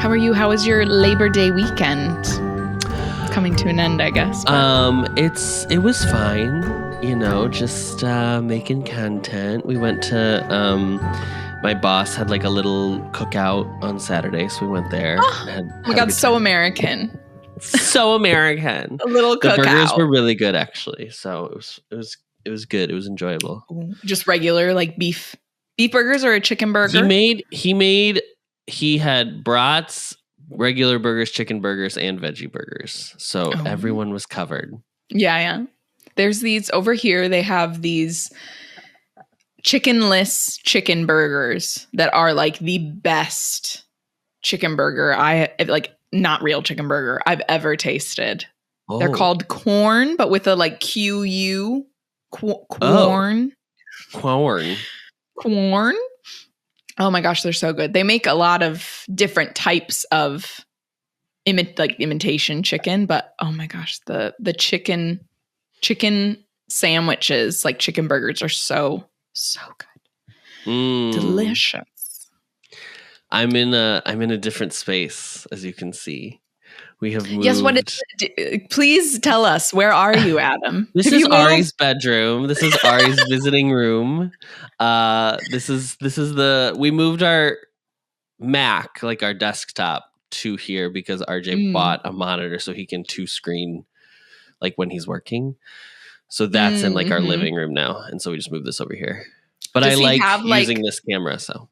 How are you? How was your Labor Day weekend? It's coming to an end, I guess. It was fine. You know, just making content. We went to my boss had like a little cookout on Saturday, so we went there. We got so American. So American. A little cookout. The burgers were really good, actually. So it was good. It was enjoyable. Just regular like beef burgers or a chicken burger? He had brats, regular burgers, chicken burgers, and veggie burgers. So everyone was covered. Yeah. There's these over here. They have these chickenless chicken burgers that are like the best chicken burger not real chicken burger I've ever tasted. Oh. They're called corn, but with a like QU corn. Corn. Oh my gosh, they're so good. They make a lot of different types of imitation chicken, but oh my gosh, the chicken sandwiches, like chicken burgers, are so good. Delicious. I'm in a different space, as you can see. We have moved. Yes, please tell us, where are you, Adam? This is Ari's bedroom. This is Ari's visiting room. We moved our Mac, like our desktop, to here because RJ bought a monitor so he can 2-screen like when he's working. So that's in like our living room now. And so we just moved this over here. But I like using this camera, so.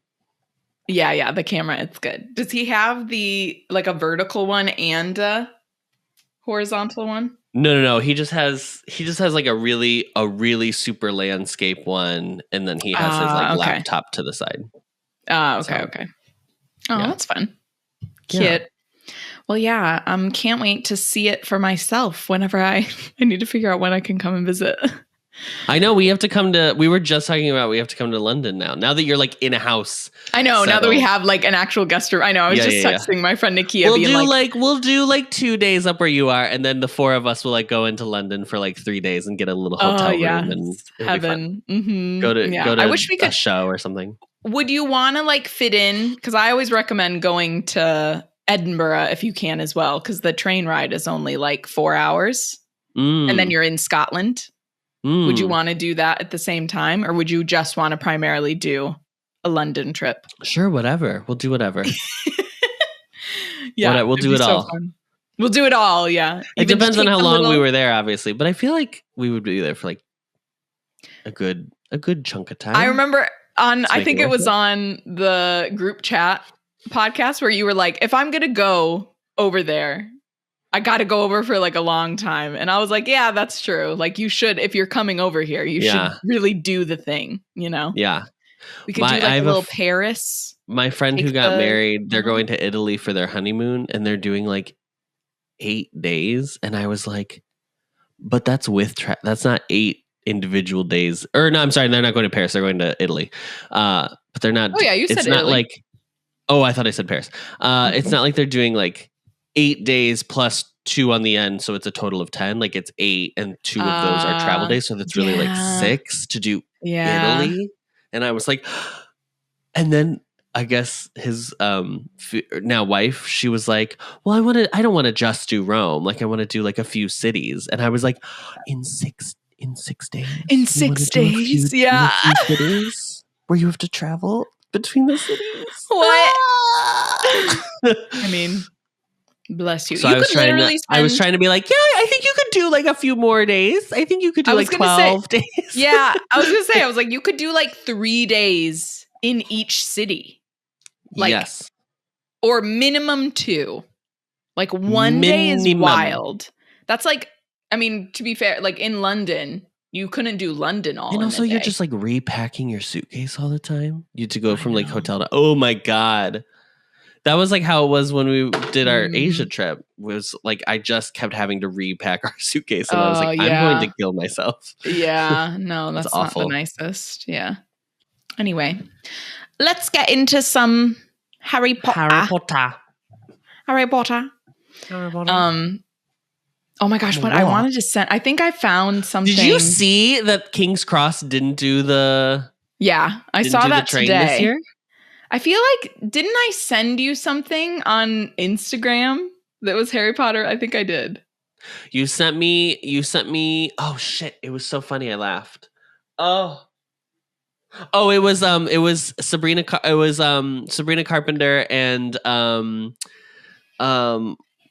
Yeah, the camera, it's good. Does he have a vertical one and a horizontal one? No. He just has like a really super landscape one, and then he has his laptop to the side. Okay. Oh, yeah. That's fun. Cute. Yeah. Well, yeah, can't wait to see it for myself whenever I need to figure out when I can come and visit. I know we have to come to. We were just talking about we have to come to London now. Now that you're like in a house. I know. Settled. Now that we have like an actual guest room. I know. I was just texting my friend Nikia. We'll do like 2 days up where you are, and then the 4 of us will like go into London for like 3 days and get a little hotel room and heaven. Mm-hmm. Go to. I wish we could a show or something. Would you want to like fit in? Because I always recommend going to Edinburgh if you can as well, because the train ride is only like 4 hours, and then you're in Scotland. Would you want to do that at the same time, or would you just want to primarily do a London trip? Sure, whatever. We'll do whatever. Yeah, we'll do it all. Fun. We'll do it all. Yeah, it depends on how long we were there, obviously, but I feel like we would be there for like a good chunk of time. I remember I think it was on the group chat podcast where you were like, "If I'm gonna go over there, I got to go over for like a long time." And I was like, yeah, that's true. Like you should, if you're coming over here, you should really do the thing, you know? Yeah. We could do like a little Paris. My friend who got married, they're going to Italy for their honeymoon and they're doing like 8 days. And I was like, but that's that's not 8 individual days. Or no, I'm sorry. They're not going to Paris. They're going to Italy. But they're not. Oh yeah. You said it's Italy. Not like, I thought I said Paris. It's not like they're doing like 8 days plus 2 on the end, so it's a total of 10. Like it's 8 and 2 of those are travel days, so that's really like 6 to do Italy. And I was like, and then I guess his now wife, she was like, well, I don't want to just do Rome, like I want to do like a few cities. And I was like, in 6 days, in 6 days, yeah, cities where you have to travel between the cities. What? I mean, bless you. So you I was trying to be like, yeah, I think you could do like a few more days. I think you could do like 12 days. Yeah, I was going to say, I was like, you could do like 3 days in each city. Like, yes. Or minimum 2. Like 1 day is wild. That's like, I mean, to be fair, like in London, you couldn't do London all in a day. And also you're just like repacking your suitcase all the time. You had to go from like hotel to, oh my God. That was like how it was when we did our Asia trip. Was like I just kept having to repack our suitcase, and I was like, I'm going to kill myself. Yeah, no, that's awful. Not the nicest. Yeah. Anyway, let's get into some Harry Potter. Oh my gosh, what I wanted to send. I think I found something. Did you see that King's Cross didn't do the? Yeah, I saw that today. This year? I feel like, didn't I send you something on Instagram that was Harry Potter? I think I did. You sent me, oh shit, it was so funny, I laughed. Oh, it was Sabrina Sabrina Carpenter and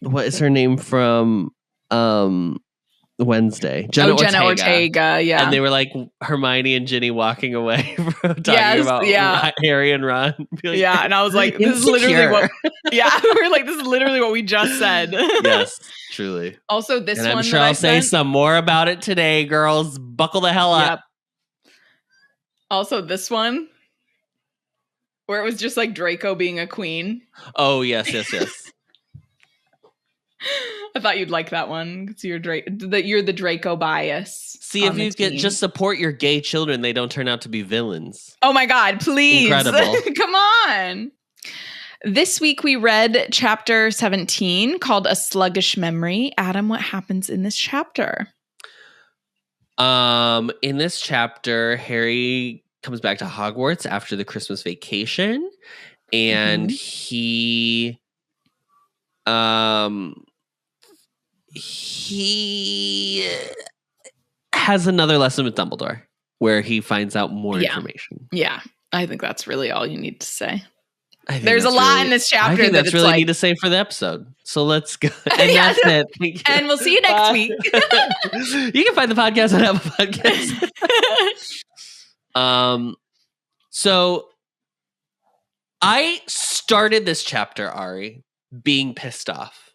what is her name from Wednesday? Jenna Ortega, yeah. And they were like Hermione and Ginny walking away from talking about Harry and Ron. Like, yeah, and I was like, this is literally what we're like, this is literally what we just said. Yes, truly. Also, this one, I'm sure I'll say some more about it today, girls. Buckle the hell up. Yep. Also, this one where it was just like Draco being a queen. Oh, yes. I thought you'd like that one because you're the Draco bias. See, if you get just support your gay children, they don't turn out to be villains. Oh my God, please. Incredible. Come on. This week we read chapter 17 called A Sluggish Memory. Adam, what happens in this chapter? In this chapter, Harry comes back to Hogwarts after the Christmas vacation, and he has another lesson with Dumbledore where he finds out more information. Yeah, I think that's really all you need to say. There's a lot in this chapter. I think that's really need to say for the episode. So let's go. And that's it. And we'll see you next week. You can find the podcast on Apple Podcasts. So I started this chapter, Ari, being pissed off.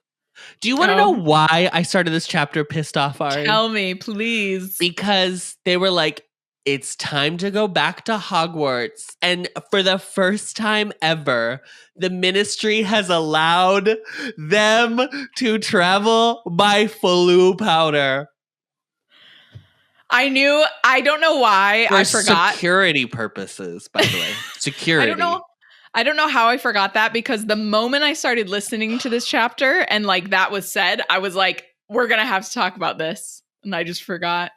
Do you want to know why I started this chapter pissed off, Ari? Tell me, please. Because they were like, it's time to go back to Hogwarts. And for the first time ever, the Ministry has allowed them to travel by Floo powder. I don't know why I forgot. Security purposes, by the way. Security. I don't know how I forgot that, because the moment I started listening to this chapter and like that was said, I was like, we're going to have to talk about this. And I just forgot.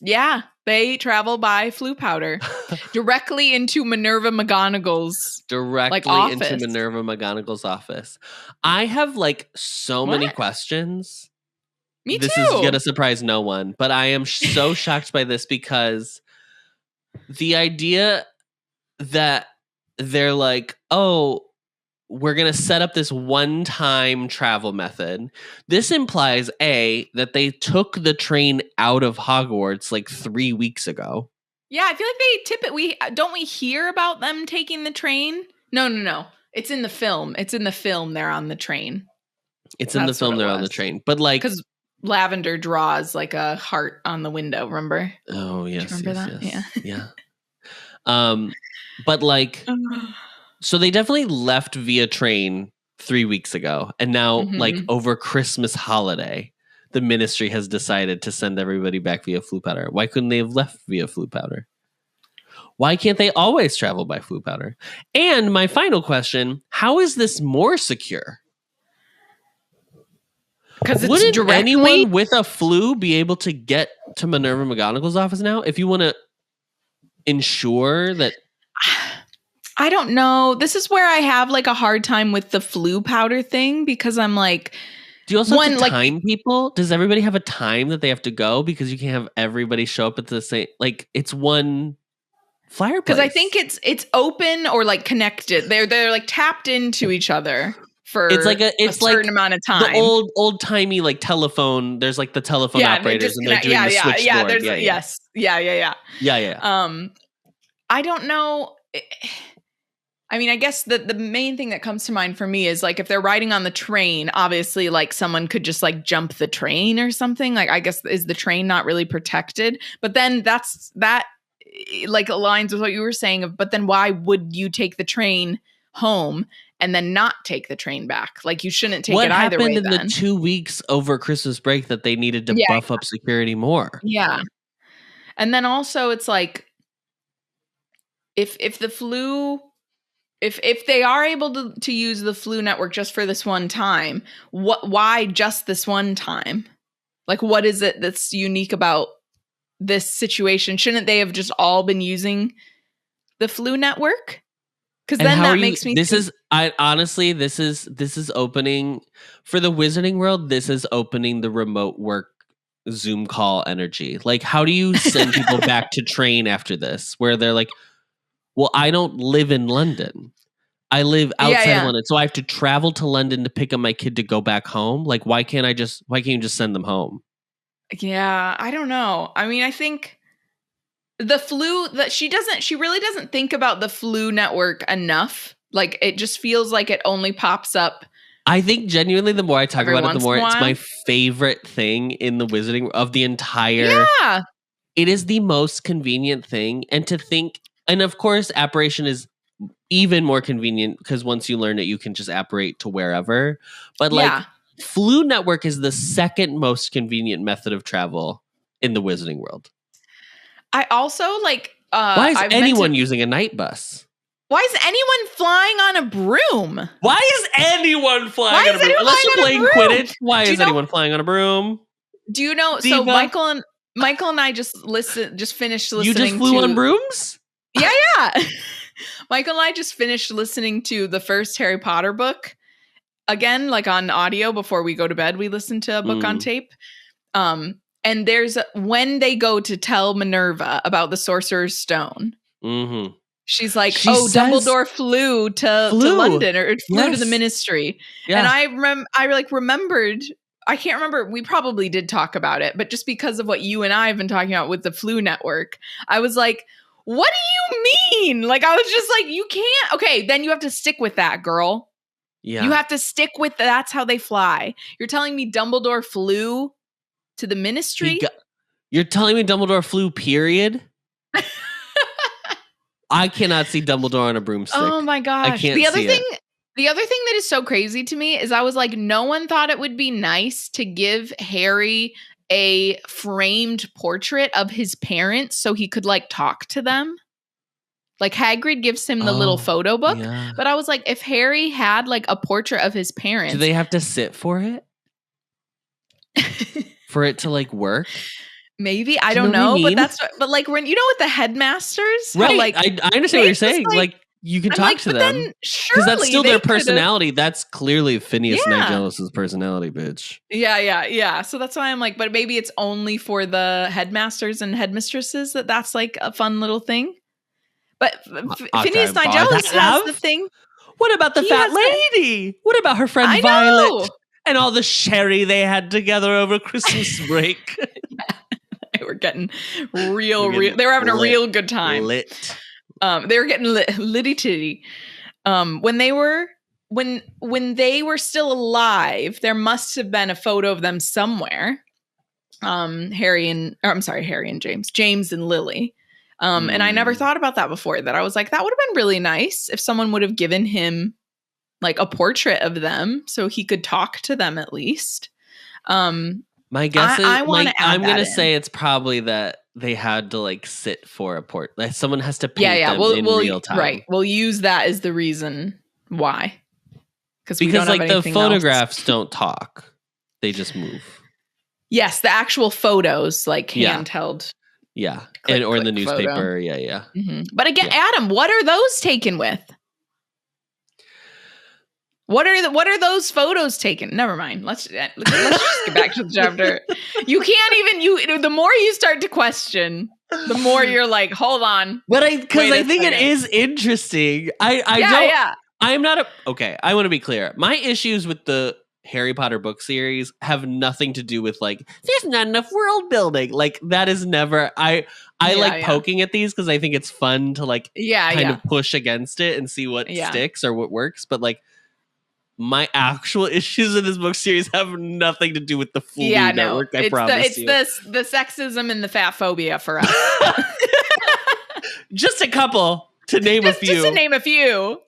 Yeah, they travel by Floo powder directly into Minerva McGonagall's into Minerva McGonagall's office. I have like so many questions. Me too. This is going to surprise no one, but I am so shocked by this, because the idea that they're like, oh, we're going to set up this one-time travel method. This implies, A, that they took the train out of Hogwarts like 3 weeks ago. Yeah, I feel like don't we hear about them taking the train? No. It's in the film. It's in the film they're on the train. It's in the film they're on the train. But like, because Lavender draws like a heart on the window, remember? Oh, yes. Do you remember that? Yeah. But like, so they definitely left via train 3 weeks ago. And now, like, over Christmas holiday, the Ministry has decided to send everybody back via Floo powder. Why couldn't they have left via Floo powder? Why can't they always travel by Floo powder? And my final question, how is this more secure? Because wouldn't anyone with a flu be able to get to Minerva McGonagall's office now if you want to ensure that? I don't know. This is where I have like a hard time with the Floo powder thing, because I'm like, do you also have to time people? Does everybody have a time that they have to go? Because you can't have everybody show up at the same, like it's one fireplace. Because I think it's open or like connected. They're like tapped into each other for a certain amount of time. The old timey like telephone. There's like the telephone operators and they're doing the switchboard. Yes. I don't know. I mean, I guess the main thing that comes to mind for me is like if they're riding on the train, obviously like someone could just like jump the train or something. Like I guess is the train not really protected? But then that like aligns with what you were saying. But then why would you take the train home and then not take the train back? Like you shouldn't take it either way. What happened in the 2 weeks over Christmas break that they needed to buff up security more? Yeah. And then also it's like if the Floo, if they are able to use the Floo network just for this one time, why just this one time? Like what is it that's unique about this situation? Shouldn't they have just all been using the Floo network? Because then that makes me. This is opening for the Wizarding World. This is opening the remote work Zoom call energy. Like, how do you send people back to train after this? Where they're like, well, I don't live in London. I live outside of London, so I have to travel to London to pick up my kid to go back home. Like, why can't you just send them home? Yeah, I don't know. I mean, I think the flu that she really doesn't think about the flu network enough. Like, it just feels like it only pops up. I think genuinely, the more I talk about it, the more it's my favorite thing in the Wizarding of the entire. Yeah, it is the most convenient thing, and to think, and of course, apparition is even more convenient because once you learn it, you can just apparate to wherever. But like, flu network is the second most convenient method of travel in the Wizarding World. I also like. Why is anyone using a night bus? Why is anyone flying on a broom? Why is anyone flying on a broom? Unless you're playing Quidditch. Why is anyone flying on a broom? Do you know? Diva? So Michael and I just finished listening. You just flew on brooms? Yeah. Michael and I just finished listening to the first Harry Potter book again, like on audio before we go to bed. We listen to a book on tape. And there's when they go to tell Minerva about the Sorcerer's Stone. Mm-hmm. She's like, Dumbledore flew to London or flew to the Ministry. Yeah. And I remembered, I can't remember, we probably did talk about it, but just because of what you and I have been talking about with the flu network, I was like, what do you mean? Like, I was just like, you can't. Okay, then you have to stick with that, girl. Yeah. You have to stick with that's how they fly. You're telling me Dumbledore flew to the Ministry? You're telling me Dumbledore flew, period? I cannot see Dumbledore on a broomstick. Oh my gosh. I can't see it. The other thing that is so crazy to me is I was like, no one thought it would be nice to give Harry a framed portrait of his parents so he could like talk to them. Like Hagrid gives him the little photo book. Yeah. But I was like, if Harry had like a portrait of his parents. Do they have to sit for it? For it to like work? Maybe. I don't know. But like when you know with the headmasters, right? Like, I understand what you're saying. Like you can talk to them because that's still their personality. That's clearly Phineas Nigelis's personality, bitch. Yeah. So that's why I'm like, but maybe it's only for the headmasters and headmistresses that's like a fun little thing. But Phineas Nigelis has the thing. What about the fat lady? What about her friend Violet and all the sherry they had together over Christmas break? They were getting real. They were having a real good time. Lit. They were getting litty titty. When they were still alive, there must have been a photo of them somewhere. Harry and James and Lily. And I never thought about that before. That I was like, that would have been really nice if someone would have given him like a portrait of them so he could talk to them at least. My guess is I'm going to say it's probably that they had to like sit for a port. Like someone has to paint them in real time. Right. We'll use that as the reason why. Because like the photographs don't talk. They just move. Yes. The actual photos, like handheld. Yeah. Or in the newspaper. Photo. Yeah. Mm-hmm. But again, Adam, what are those taken with? What are those photos taken? Never mind. Let's just get back to the chapter. You can't even the more you start to question, the more you're like, hold on. But I think it is interesting. I'm not okay. I want to be clear. My issues with the Harry Potter book series have nothing to do with like there's not enough world building. Like that is never I poking at these because I think it's fun to like kind of push against it and see what sticks or what works. But like my actual issues in this book series have nothing to do with the flu network. I promise you. It's the sexism and the fat phobia for us. Just a couple to name a few. Just to name a few.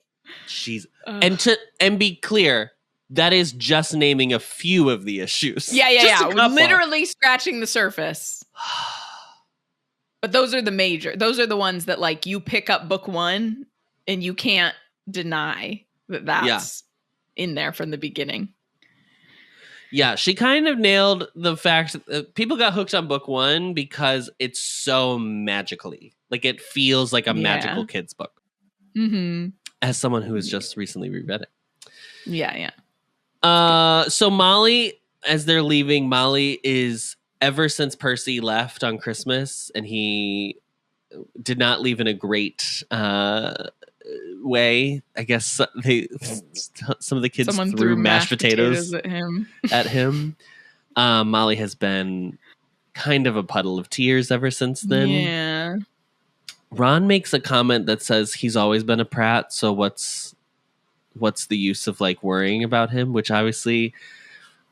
Jeez. And be clear, that is just naming a few of the issues. Yeah. Literally scratching the surface. But those are the major. Those are the ones that like you pick up book one and you can't deny that's in there from the beginning. Yeah, she kind of nailed the fact that people got hooked on book one because it's so magically. Like it feels like a magical kid's book. Mm-hmm. as someone who has just recently reread it. Yeah. So Molly, as they're leaving, Molly is, ever since Percy left on Christmas, and he did not leave in a great way. I guess some of the kids threw mashed potatoes at him. Molly has been kind of a puddle of tears ever since then. Yeah. Ron makes a comment that says he's always been a prat, so what's the use of like worrying about him? Which obviously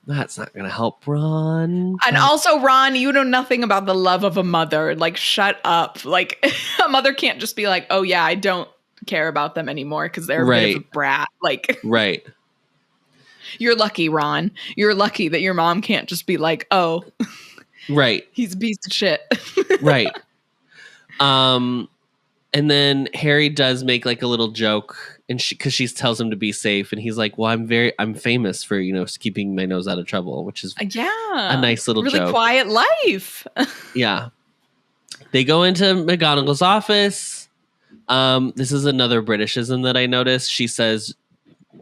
that's not going to help Ron. And also, Ron, you know nothing about the love of a mother. Like, shut up. Like, a mother can't just be like, oh yeah, I don't care about them anymore because they're a bit of a brat. Like, right. You're lucky, Ron. You're lucky that your mom can't just be like, oh, right, he's a piece of shit. Right. And then Harry does make like a little joke, and because she tells him to be safe, and he's like, well, I'm famous for, keeping my nose out of trouble, which is a nice little really joke. Quiet life. Yeah. They go into McGonagall's office. This is another Britishism that I noticed. She says,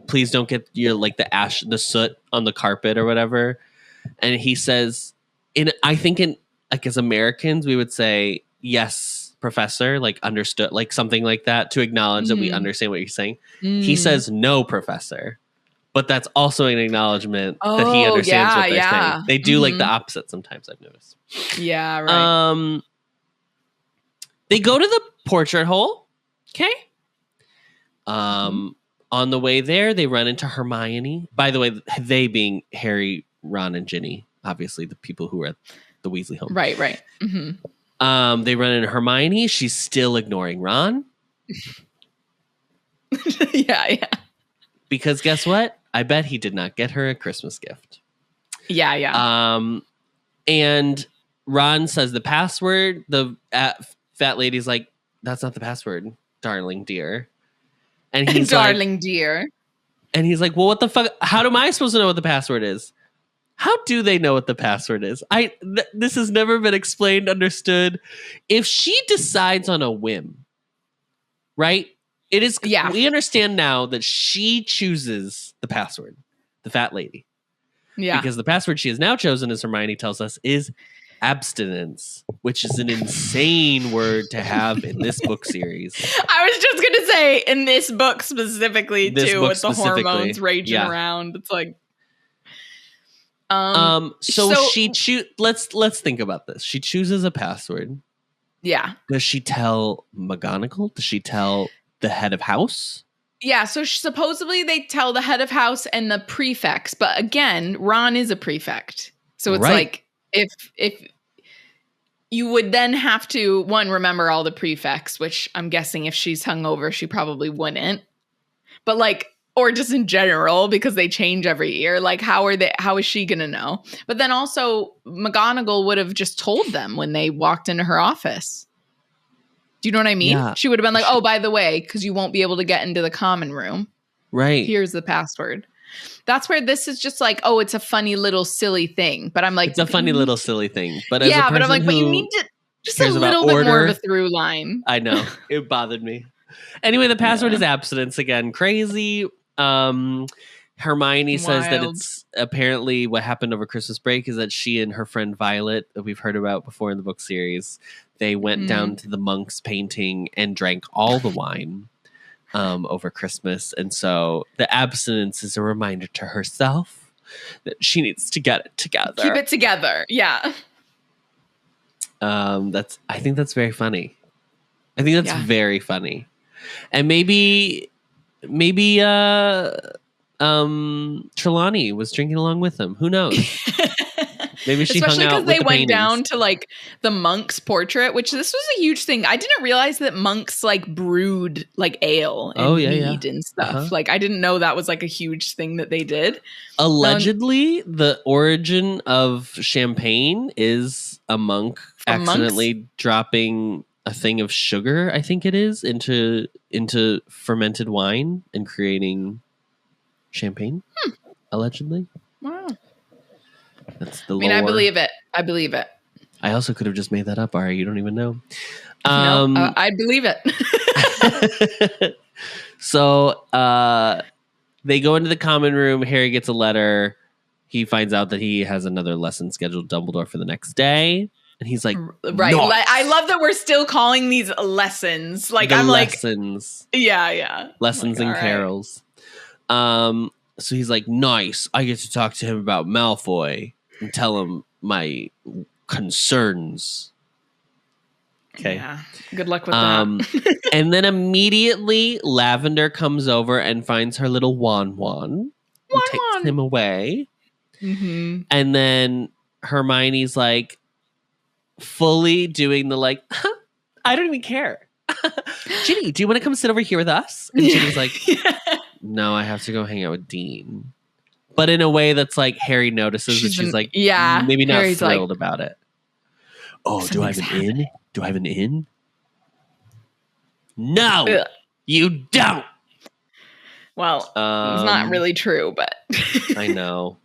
please don't get the soot on the carpet or whatever. And he says, as Americans, we would say, yes, professor, like understood, like something like that, to acknowledge that we understand what you're saying. He says, no, professor. But that's also an acknowledgement that he understands what they're saying. They do like the opposite sometimes, I've noticed. Yeah, right. They go to the portrait hole. Okay. On the way there, they run into Hermione. By the way, they being Harry, Ron, and Ginny, obviously the people who were at the Weasley home. Right. Mm-hmm. They run into Hermione. She's still ignoring Ron. Yeah. Because guess what? I bet he did not get her a Christmas gift. Yeah. And Ron says the password. The fat lady's like, that's not the password, darling dear. And he's darling dear. And he's like, well, what the fuck? How am I supposed to know what the password is? How do they know what the password is? This has never been explained, understood. If she decides on a whim, right? It is. Yeah. We understand now that she chooses the password, the fat lady. Yeah. Because the password she has now chosen, as Hermione tells us, is abstinence, which is an insane word to have in this book series. I was just going to say, in this book specifically, with the hormones raging around. It's like... So she let's think about this. She chooses a password. Yeah. Does she tell McGonagall? Does she tell the head of house? Yeah, so supposedly they tell the head of house and the prefects, but again, Ron is a prefect. So it's like if you would then have to remember all the prefects, which I'm guessing if she's hungover, she probably wouldn't. But or just in general, because they change every year. Like, how is she going to know? But then also, McGonagall would have just told them when they walked into her office. Do you know what I mean? Yeah. She would have been like, oh, by the way, because you won't be able to get into the common room. Right. Here's the password. That's where this is just like, oh, it's a funny little silly thing. But I'm like, it's a funny little silly thing. But but I'm like, but you need to just a little bit more of a through line. I know. It bothered me. Anyway, the password is abstinence again. Crazy. Hermione says that it's apparently what happened over Christmas break is that she and her friend Violet, that we've heard about before in the book series, they went down to the monks' painting and drank all the wine over Christmas. And so the abstinence is a reminder to herself that she needs to get it together. Keep it together. Yeah. I think that's very funny. I think that's very funny. And maybe Trelawney was drinking along with them. Who knows? Maybe she especially hung out with they the went paintings. Down to the monk's portrait, which this was a huge thing. I didn't realize that monks brewed ale and mead and stuff. Uh-huh. I didn't know that was a huge thing that they did. Allegedly, the origin of champagne is a monk accidentally dropping a thing of sugar, I think it is, into fermented wine and creating champagne. Allegedly. Wow. That's the lore. I believe it. I also could have just made that up, Ari. You don't even know. I believe it. So they go into the common room. Harry gets a letter. He finds out that he has another lesson scheduled Dumbledore for the next day. And he's like, right. Nice. I love that we're still calling these lessons. Like, the I'm lessons. like, yeah. Lessons and carols. So he's like, nice. I get to talk to him about Malfoy and tell him my concerns. Okay. Yeah. Good luck with that. And then immediately Lavender comes over and finds her little Wan and takes him away. Mm-hmm. And then Hermione's like fully doing the like, I don't even care. Ginny, do you want to come sit over here with us? And Ginny's like, no, I have to go hang out with Dean. But in a way that's like Harry notices that she's like, maybe not Harry's thrilled about it. Oh, do I have an in? Do I have an in? No, you don't. Well, it's not really true, but I know.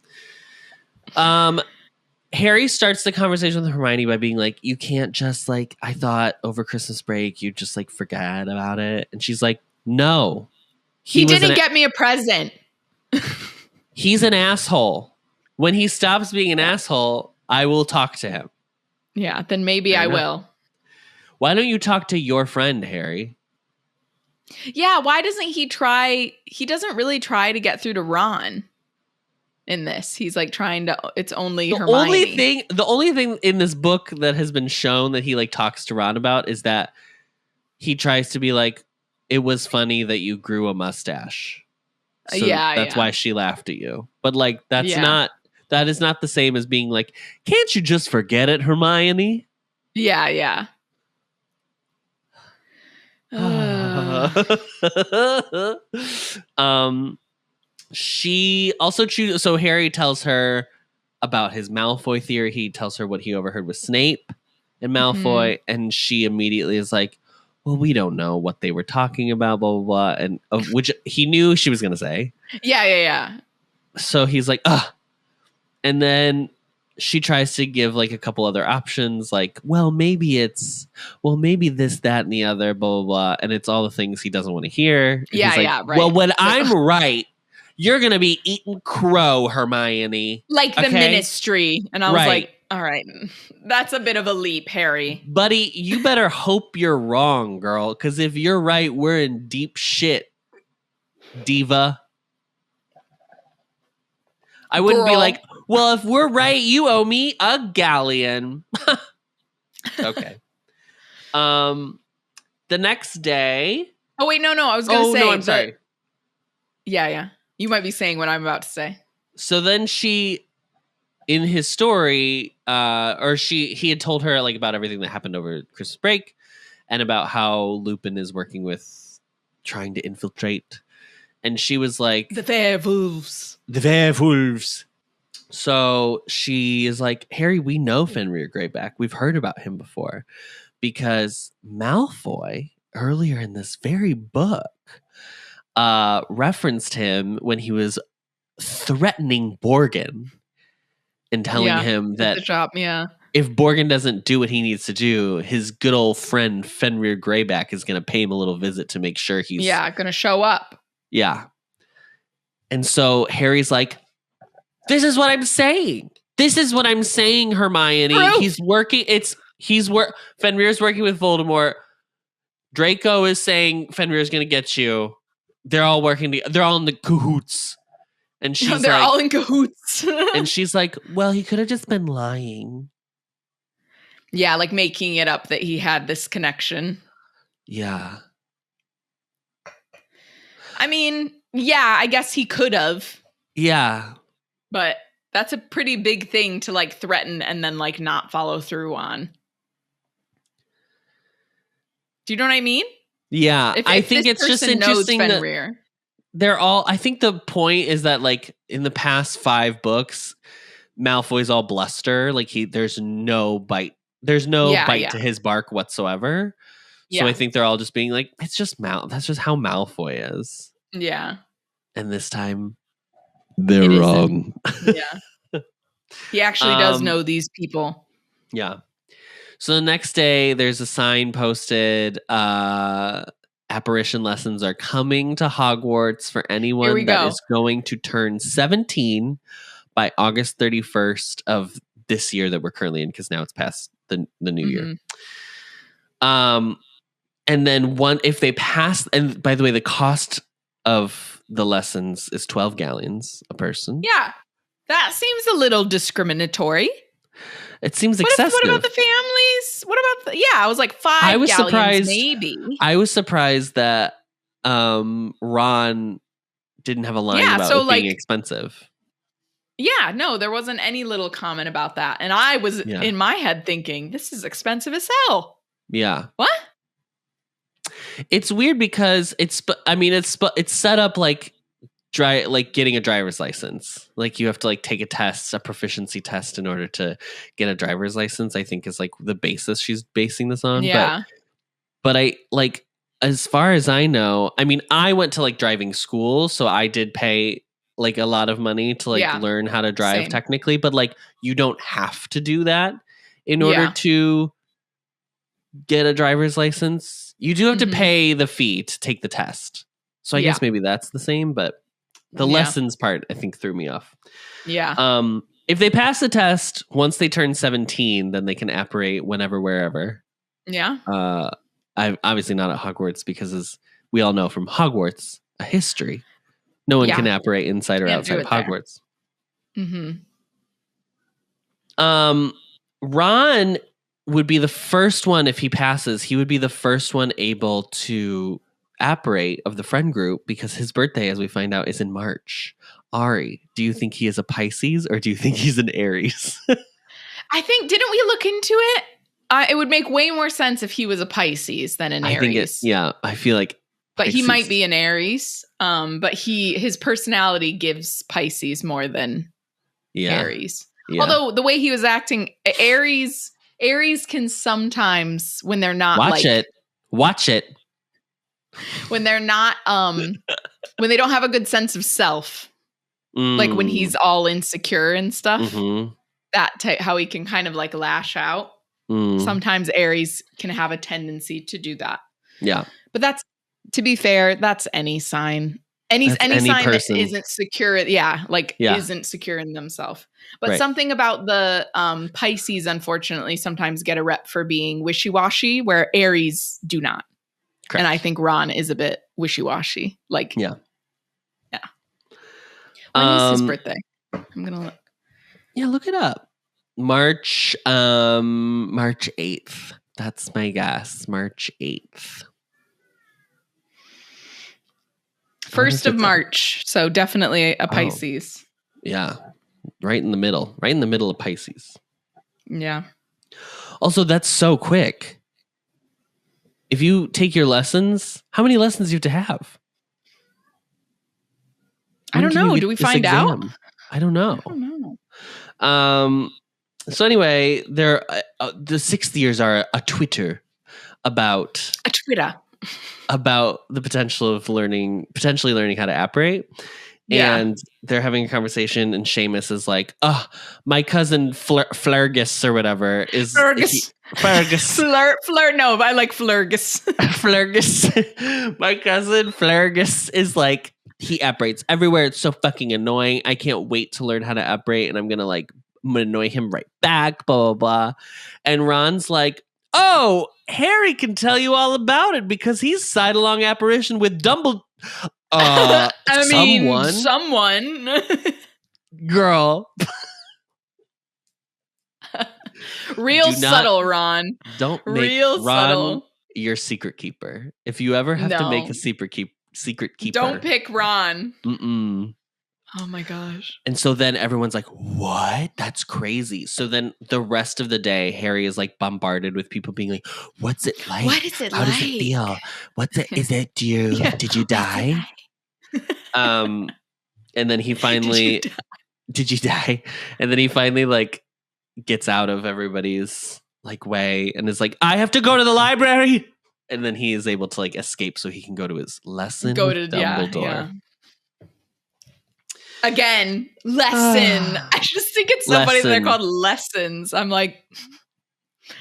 Harry starts the conversation with Hermione by being like, you can't just like, I thought over Christmas break you just like forgot about it. And she's like, no. He didn't get me a present. He's an asshole. When he stops being an asshole, I will talk to him. Yeah, then maybe I will. Why don't you talk to your friend, Harry? Yeah, why doesn't he try? He doesn't really try to get through to Ron in this. He's like trying to, it's only Hermione. The only thing in this book that has been shown that he like talks to Ron about is that he tries to be like, it was funny that you grew a mustache. So that's why she laughed at you. But like, that is not the same as being like, can't you just forget it, Hermione? Yeah. She also chooses. So Harry tells her about his Malfoy theory. He tells her what he overheard with Snape and Malfoy, and she immediately is like, well, we don't know what they were talking about, blah, blah, blah. And which he knew she was going to say. Yeah. So he's like, ugh. And then she tries to give like a couple other options, like, maybe this, that, and the other, blah, blah, blah. And it's all the things he doesn't want to hear. And right. Well, when I'm right, you're going to be eating crow, Hermione. Like the Ministry. And I was like, all right, that's a bit of a leap, Harry. Buddy, you better hope you're wrong, girl. Because if you're right, we're in deep shit, diva. I wouldn't be like, well, if we're right, you owe me a galleon. Okay. The next day. Oh, wait, no. I was going to say. No, I'm sorry. Yeah. You might be saying what I'm about to say. So then she, in his story, he had told her like about everything that happened over Christmas break and about how Lupin is working with trying to infiltrate. And she was like, The werewolves. So she is like, Harry, we know Fenrir Greyback. We've heard about him before because Malfoy earlier in this very book referenced him when he was threatening Borgin and telling him that if Borgin doesn't do what he needs to do, his good old friend Fenrir Greyback is going to pay him a little visit to make sure he's going to show up. Yeah. And so Harry's like, this is what I'm saying. Hermione. Proof. Fenrir's working with Voldemort. Draco is saying Fenrir's going to get you. They're all working. They're all in the cahoots. And she's they're all in cahoots. And she's like, well, he could have just been lying. Yeah, like making it up that he had this connection. Yeah. I mean, yeah, I guess he could have. Yeah. But that's a pretty big thing to like threaten and then like not follow through on. Do you know what I mean? Yeah. I think it's just interesting that they're all, I think the point is that like in the past 5 books, Malfoy's all bluster. Like there's no bite. There's no bite to his bark whatsoever. So I think they're all just being like, it's just that's just how Malfoy is. Yeah. And this time they're wrong. Yeah. He actually does know these people. Yeah. So the next day there's a sign posted apparition lessons are coming to Hogwarts for anyone that is going to turn 17 by August 31st of this year that we're currently in, because now it's past the new year. And then if they pass, and by the way, the cost of the lessons is 12 galleons a person. Yeah. That seems a little discriminatory. It seems excessive. What about the families? What about I was like 5 galleons maybe. I was surprised that Ron didn't have a line about it being expensive. Yeah, no, there wasn't any little comment about that. And I was in my head thinking, this is expensive as hell. Yeah. What? It's weird because it's set up like getting a driver's license. Like you have to like take a proficiency test in order to get a driver's license, I think is like the basis she's basing this on. Yeah. But I like, as far as I know, I mean, I went to like driving school, so I did pay like a lot of money to like learn how to drive technically, but like you don't have to do that in order to get a driver's license. You do have to pay the fee to take the test. So I guess maybe that's the same, but the lessons part I think threw me off. Yeah. If they pass the test, once they turn 17, then they can apparate whenever, wherever. Yeah. I'm obviously not at Hogwarts because, as we all know from Hogwarts, a history, no one can apparate inside or outside of Hogwarts. Ron would be the first one, if he passes, he would be the first one able to apparate of the friend group because his birthday, as we find out, is in March. Ari, do you think he is a Pisces or do you think he's an Aries? I think, didn't we look into it? It would make way more sense if he was a Pisces than an Aries. I feel like But Pisces. He might be an Aries. But his personality gives Pisces more than Aries. Yeah. Although the way he was acting, Aries can sometimes, when they're not Watch it. When they're not, when they don't have a good sense of self, like when he's all insecure and stuff, how he can kind of like lash out. Sometimes Aries can have a tendency to do that. Yeah. But that's, to be fair, that's any sign. Any sign person that isn't secure. Isn't secure in themselves. But something about the Pisces, unfortunately, sometimes get a rep for being wishy-washy, where Aries do not. Correct. And I think Ron is a bit wishy-washy. Yeah. When is his birthday? I'm gonna look. Yeah, look it up. March 8th. That's my guess. March 8th. 1st of March. So definitely a Pisces. Yeah. Right in the middle. Right in the middle of Pisces. Yeah. Also, that's so quick. If you take your lessons, how many lessons do you have to have? I don't know. Do we find out? I don't know. So anyway, the 6th years are a Twitter about the potential of potentially learning how to apparate. Yeah. And they're having a conversation, and Seamus is like, "Oh, my cousin Flurgus or whatever is Flurgus. No, I like Flurgus. Flurgus. My cousin Flurgus is like, he apparates everywhere. It's so fucking annoying. I can't wait to learn how to apparate, and I'm gonna annoy him right back. Blah blah blah." And Ron's like, "Oh, Harry can tell you all about it because he's side-along apparition with Dumbledore." Someone. Girl. Subtle, Ron. Don't make Ron your secret keeper. If you ever have to make a secret keeper. Don't pick Ron. Mm-mm. Oh my gosh. And so then everyone's like, what? That's crazy. So then the rest of the day, Harry is like bombarded with people being like, what's it like? What is it How does it feel? What's it? Is it did you die? And then he finally, did you die? And then he finally gets out of everybody's way and is like, I have to go to the library. And then he is able to escape so he can go to his lesson with Dumbledore. Yeah. Again, lesson. I just think it's so funny that they're called lessons. I'm like,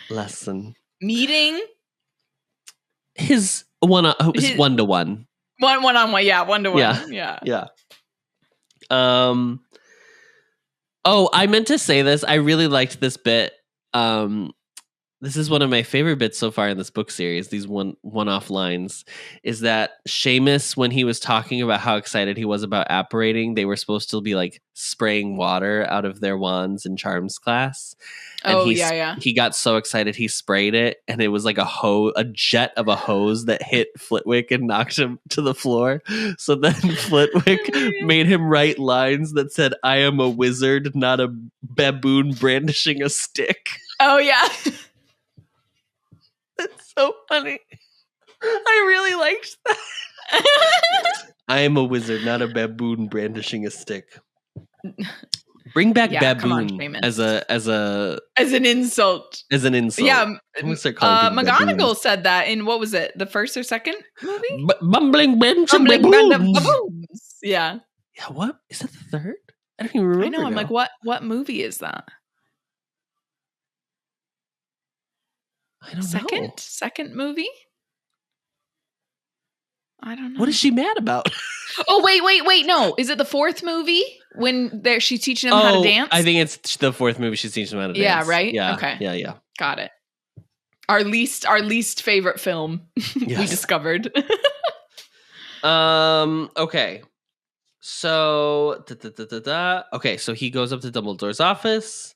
lesson. Meeting? His It's 1-to-1. 1-on-1. Yeah, 1-to-1. Yeah. Oh, I meant to say this. I really liked this bit. This is one of my favorite bits so far in this book series. These one-off lines is that Seamus, when he was talking about how excited he was about apparating, they were supposed to be like spraying water out of their wands in charms class. And he got so excited he sprayed it, and it was like a jet of a hose that hit Flitwick and knocked him to the floor. So then Flitwick made him write lines that said, "I am a wizard, not a baboon brandishing a stick." Oh yeah. That's so funny. I really liked that. I am a wizard, not a baboon brandishing a stick. Bring back baboon as an insult. As an insult. Yeah. I'm gonna start calling McGonagall baboons. Said that in, what was it? The first or second movie? Bumbling band of baboons. Yeah. Yeah. What is that? The third? I don't even remember. I know. I'm like, what movie is that? I don't know. Second movie? I don't know. What is she mad about? Oh, wait. No. Is it the fourth movie when she's teaching them how to dance? I think it's the fourth movie she's teaching them how to dance. Yeah, right? Yeah. Okay. Yeah. Got it. Our least favorite film we discovered. Okay. So okay, so he goes up to Dumbledore's office.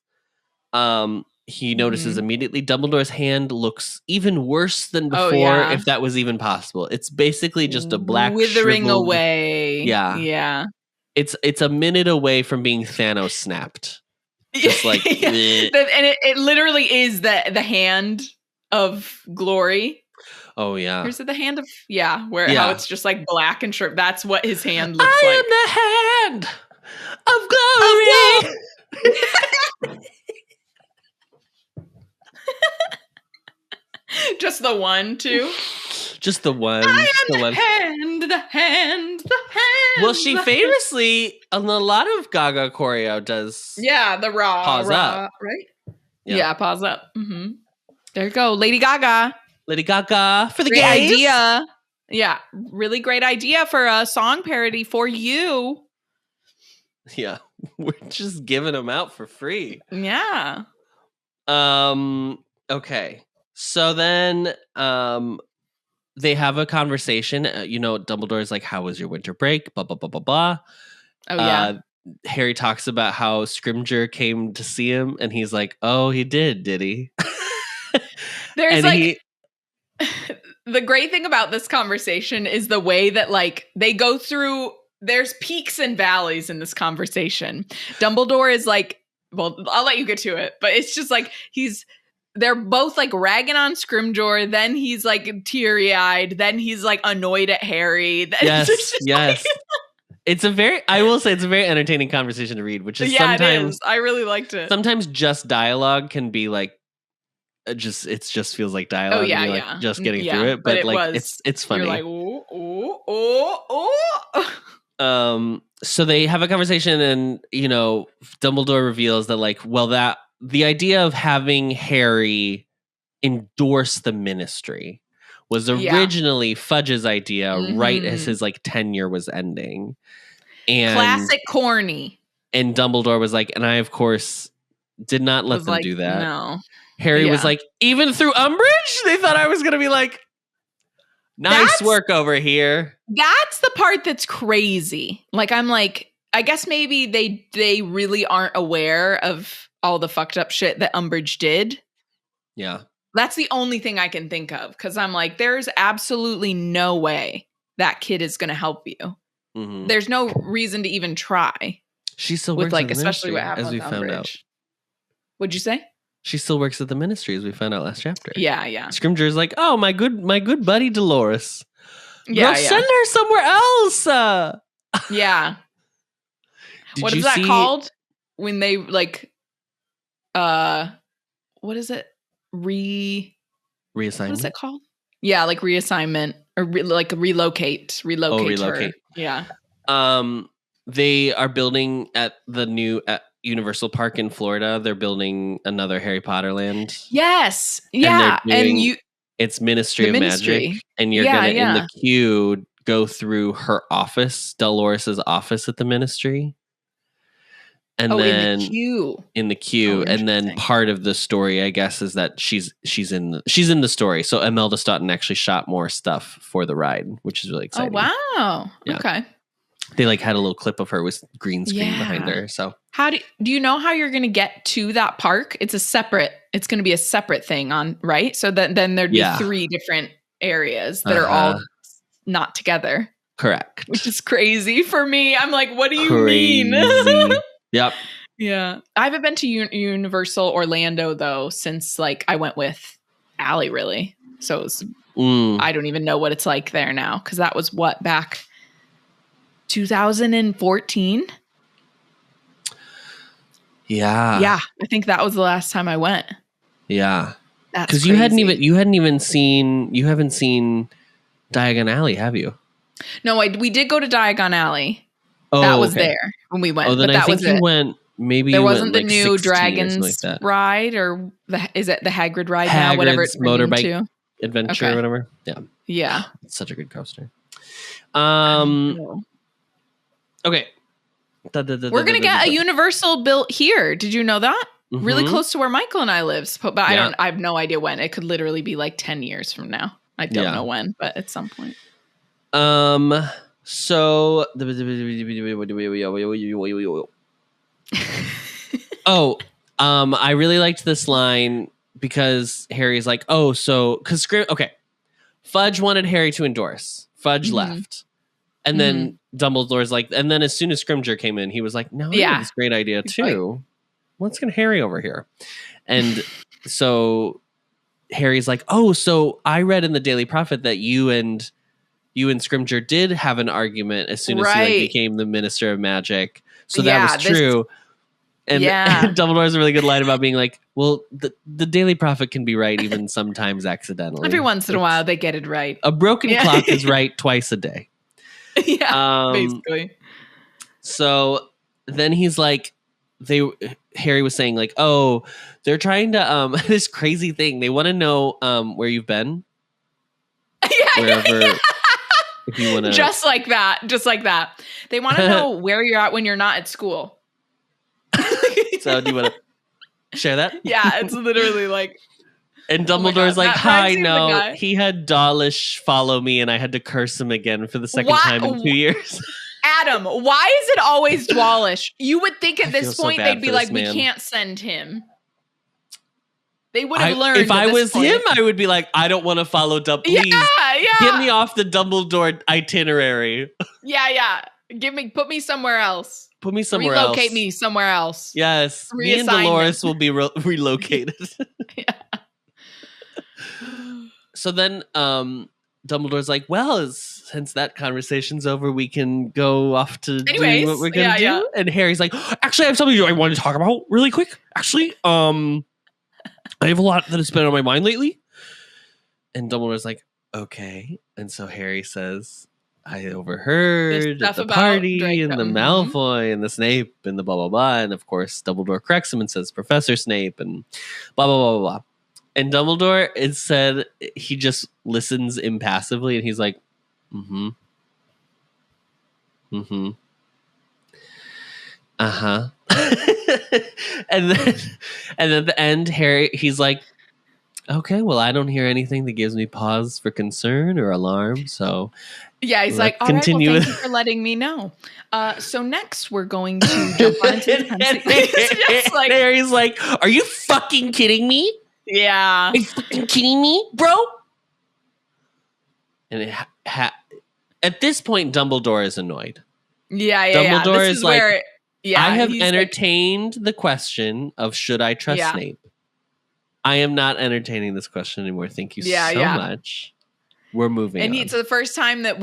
He notices immediately Dumbledore's hand looks even worse than before, if that was even possible. It's basically just a black withering shriveled away. Yeah. It's a minute away from being Thanos snapped. Just like and it literally is the hand of glory. Oh yeah. Or is it the hand of how it's just like black and short. That's what his hand looks like. I am the hand of glory. Just the one, too. Just the one. I am the hand. Well, she famously, on a lot of Gaga choreo, does. Yeah, the pause up, right? Yeah, pause up. Mm-hmm. There you go, Lady Gaga. Lady Gaga for the great gays. Idea. Yeah, really great idea for a song parody for you. Yeah, we're just giving them out for free. Yeah. Okay. So then they have a conversation. Dumbledore's like, "How was your winter break?" Blah, blah, blah, blah, blah. Oh, yeah. Harry talks about how Scrimgeour came to see him, and he's like, "Oh, he did he?" There's the great thing about this conversation is the way that they go through, there's peaks and valleys in this conversation. Dumbledore is like, well, I'll let you get to it, but it's just like they're both like ragging on Scrimgeour, then he's like teary-eyed, then he's like annoyed at Harry. Yes. I will say it's a very entertaining conversation to read, which is sometimes it is. I really liked it. Sometimes just dialogue can be like it just feels like dialogue. Oh yeah, like just getting through it, but it's funny. You're like, oh. So they have a conversation, and Dumbledore reveals that the idea of having Harry endorse the Ministry was originally Fudge's idea, right as his tenure was ending. And classic corny. And Dumbledore was like, and I of course did not let them do that. No. Harry was like, even through Umbridge, they thought I was gonna be like, nice work over here. That's the part that's crazy. I'm like, I guess maybe they really aren't aware of all the fucked up shit that Umbridge did. Yeah. That's the only thing I can think of, because I'm like, there's absolutely no way that kid is going to help you. Mm-hmm. There's no reason to even try. She still works at the especially Ministry, what happened as we with found Umbridge. out. What'd you say? She still works at the Ministry, as we found out last chapter. Yeah. Scrimgeour's like, oh, my good buddy Dolores. Yeah, send her somewhere else. Yeah. What is that called? When they what is it? Reassignment? What is it called? Yeah, reassignment or relocate. Relocate. Her. Yeah. They are building at the new Universal Park in Florida. They're building another Harry Potter land. Yes. Yeah. It's Ministry of Magic, and you're gonna in the queue go through her office, Dolores's office at the Ministry. And then in the queue, and then part of the story, I guess, is that she's in the story. So Imelda Staunton actually shot more stuff for the ride, which is really exciting. Oh wow! Yeah. Okay. They like had a little clip of her with green screen behind her. So how do you know how you're going to get to that park? It's going to be a separate thing on, right? So then there'd be 3 different areas that are all not together. Correct. Which is crazy for me. I'm like, what do you mean? Yep. Yeah. I haven't been to Universal Orlando though since like I went with Allie really. So it was, I don't even know what it's like there now because that was back 2014. Yeah. Yeah. I think that was the last time I went. Yeah. Because you haven't seen Diagon Alley, have you? No, we did go to Diagon Alley. That was there when we went. Oh, then but I think you went. Maybe there wasn't the new Dragons ride, or is it the Hagrid ride now? Whatever it's motorbike adventure, or whatever. Yeah, yeah, it's such a good coaster. Okay, we're gonna get a Universal built here. Did you know that? Mm-hmm. Really close to where Michael and I live. But I have no idea when. It could literally be like 10 years from now. I don't know when, but at some point. So I really liked this line because Harry's like, Fudge wanted Harry to endorse. Fudge left. And then Dumbledore's like, and then as soon as Scrimgeour came in, he was like, no, I have this great idea too. Let's get Harry over here. And so Harry's like, so I read in the Daily Prophet that you and Scrimgeour did have an argument as soon as he became the Minister of Magic. So that was true. And Dumbledore has a really good line about being like, well, the Daily Prophet can be right even sometimes accidentally. Every once in a while, they get it right. A broken clock is right twice a day. Yeah, basically. So then he's like, Harry was saying like, they're trying to, this crazy thing. They want to know where you've been. Wherever. If you want to, just like that. They want to know where you're at when you're not at school. So do you want to share that? Yeah, it's literally like. And Dumbledore's like, hi, no. He had Dawlish follow me and I had to curse him again for the second time in 2 years. Adam, why is it always Dawlish? You would think at this point they'd be like, we can't send him. They would have learned. If I was him, I would be like, I don't want to follow Please get me off the Dumbledore itinerary. Yeah. Put me somewhere else. Relocate me somewhere else. Yes. Me and Dolores will be relocated. So then Dumbledore's like, well, since that conversation's over, we can go off to do what we're going to do. Yeah. And Harry's like, actually, I have something I want to talk about really quick. Actually, I have a lot that has been on my mind lately. And Dumbledore's like, okay. And so Harry says, I overheard at the party Draco. And the Malfoy and the Snape and the blah, blah, blah. And of course, Dumbledore corrects him and says, Professor Snape and blah, blah, blah, blah, blah. And Dumbledore, it said, he just listens impassively and he's like, uh-huh. and then at the end, Harry, he's like, okay, well, I don't hear anything that gives me pause for concern or alarm. So yeah, he's like, all continue. Right, well, thank you for letting me know. So next we're going to jump on into the like, Harry's like, are you fucking kidding me? Yeah. Are you fucking kidding me, bro? And at this point, Dumbledore is annoyed. Yeah. Dumbledore is like, I have entertained the question of should I trust Snape. I am not entertaining this question anymore. Thank you so much. We're moving on. It's the first time that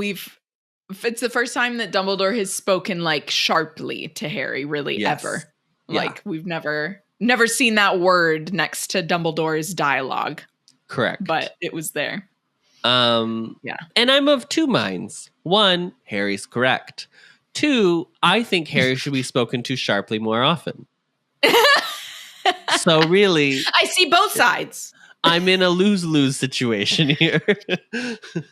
Dumbledore has spoken like sharply to Harry, really, ever. Yeah. Like we've never seen that word next to Dumbledore's dialogue. Correct. But it was there. And I'm of two minds. One, Harry's correct. Two, I think Harry should be spoken to sharply more often. So really, I see both sides. I'm in a lose-lose situation here.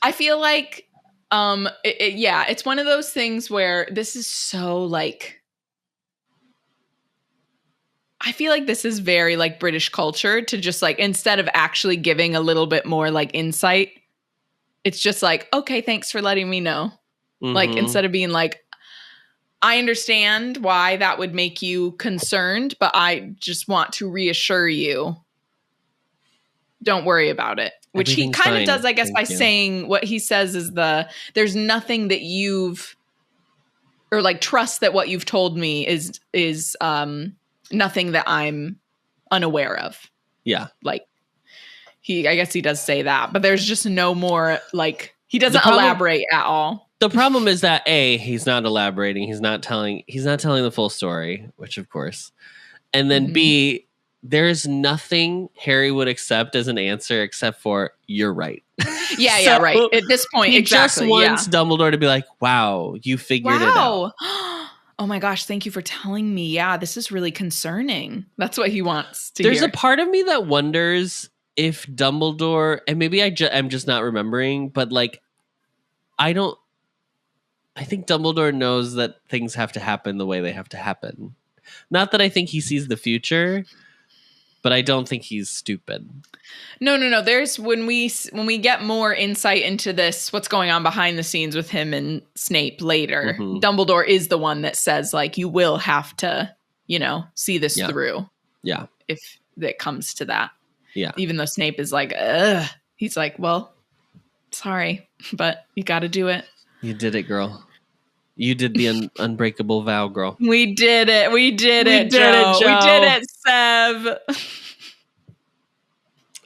I feel like, it's one of those things where this is so like, I feel like this is very like British culture to just like, instead of actually giving a little bit more like insight, it's just like, okay, thanks for letting me know. Mm-hmm. Like, instead of being like, I understand why that would make you concerned, but I just want to reassure you. Don't worry about it. Which he kind of does, I guess, by saying what he says is there's nothing that or like trust that what you've told me is nothing that I'm unaware of. Yeah. Like I guess he does say that, but there's just no more like, he doesn't elaborate at all. The problem is that he's not elaborating. He's not telling the full story, which of course. And then B, there's nothing Harry would accept as an answer except for you're right. Yeah, right. At this point, he just wants Dumbledore to be like, wow, you figured it out. Oh my gosh, thank you for telling me. Yeah, this is really concerning. That's what he wants to There's hear. a part of me that wonders if Dumbledore, and maybe I'm just not remembering, but like, I think Dumbledore knows that things have to happen the way they have to happen. Not that I think he sees the future, but I don't think he's stupid. No. There's when we get more insight into this, what's going on behind the scenes with him and Snape later, Dumbledore is the one that says like, you will have to, see this through. Yeah. If it comes to that. Yeah. Even though Snape is like, ugh. He's like, well, sorry, but you got to do it. You did it, girl. You did the unbreakable vow, girl. We did it. We did it, Joe. We did it, Sev.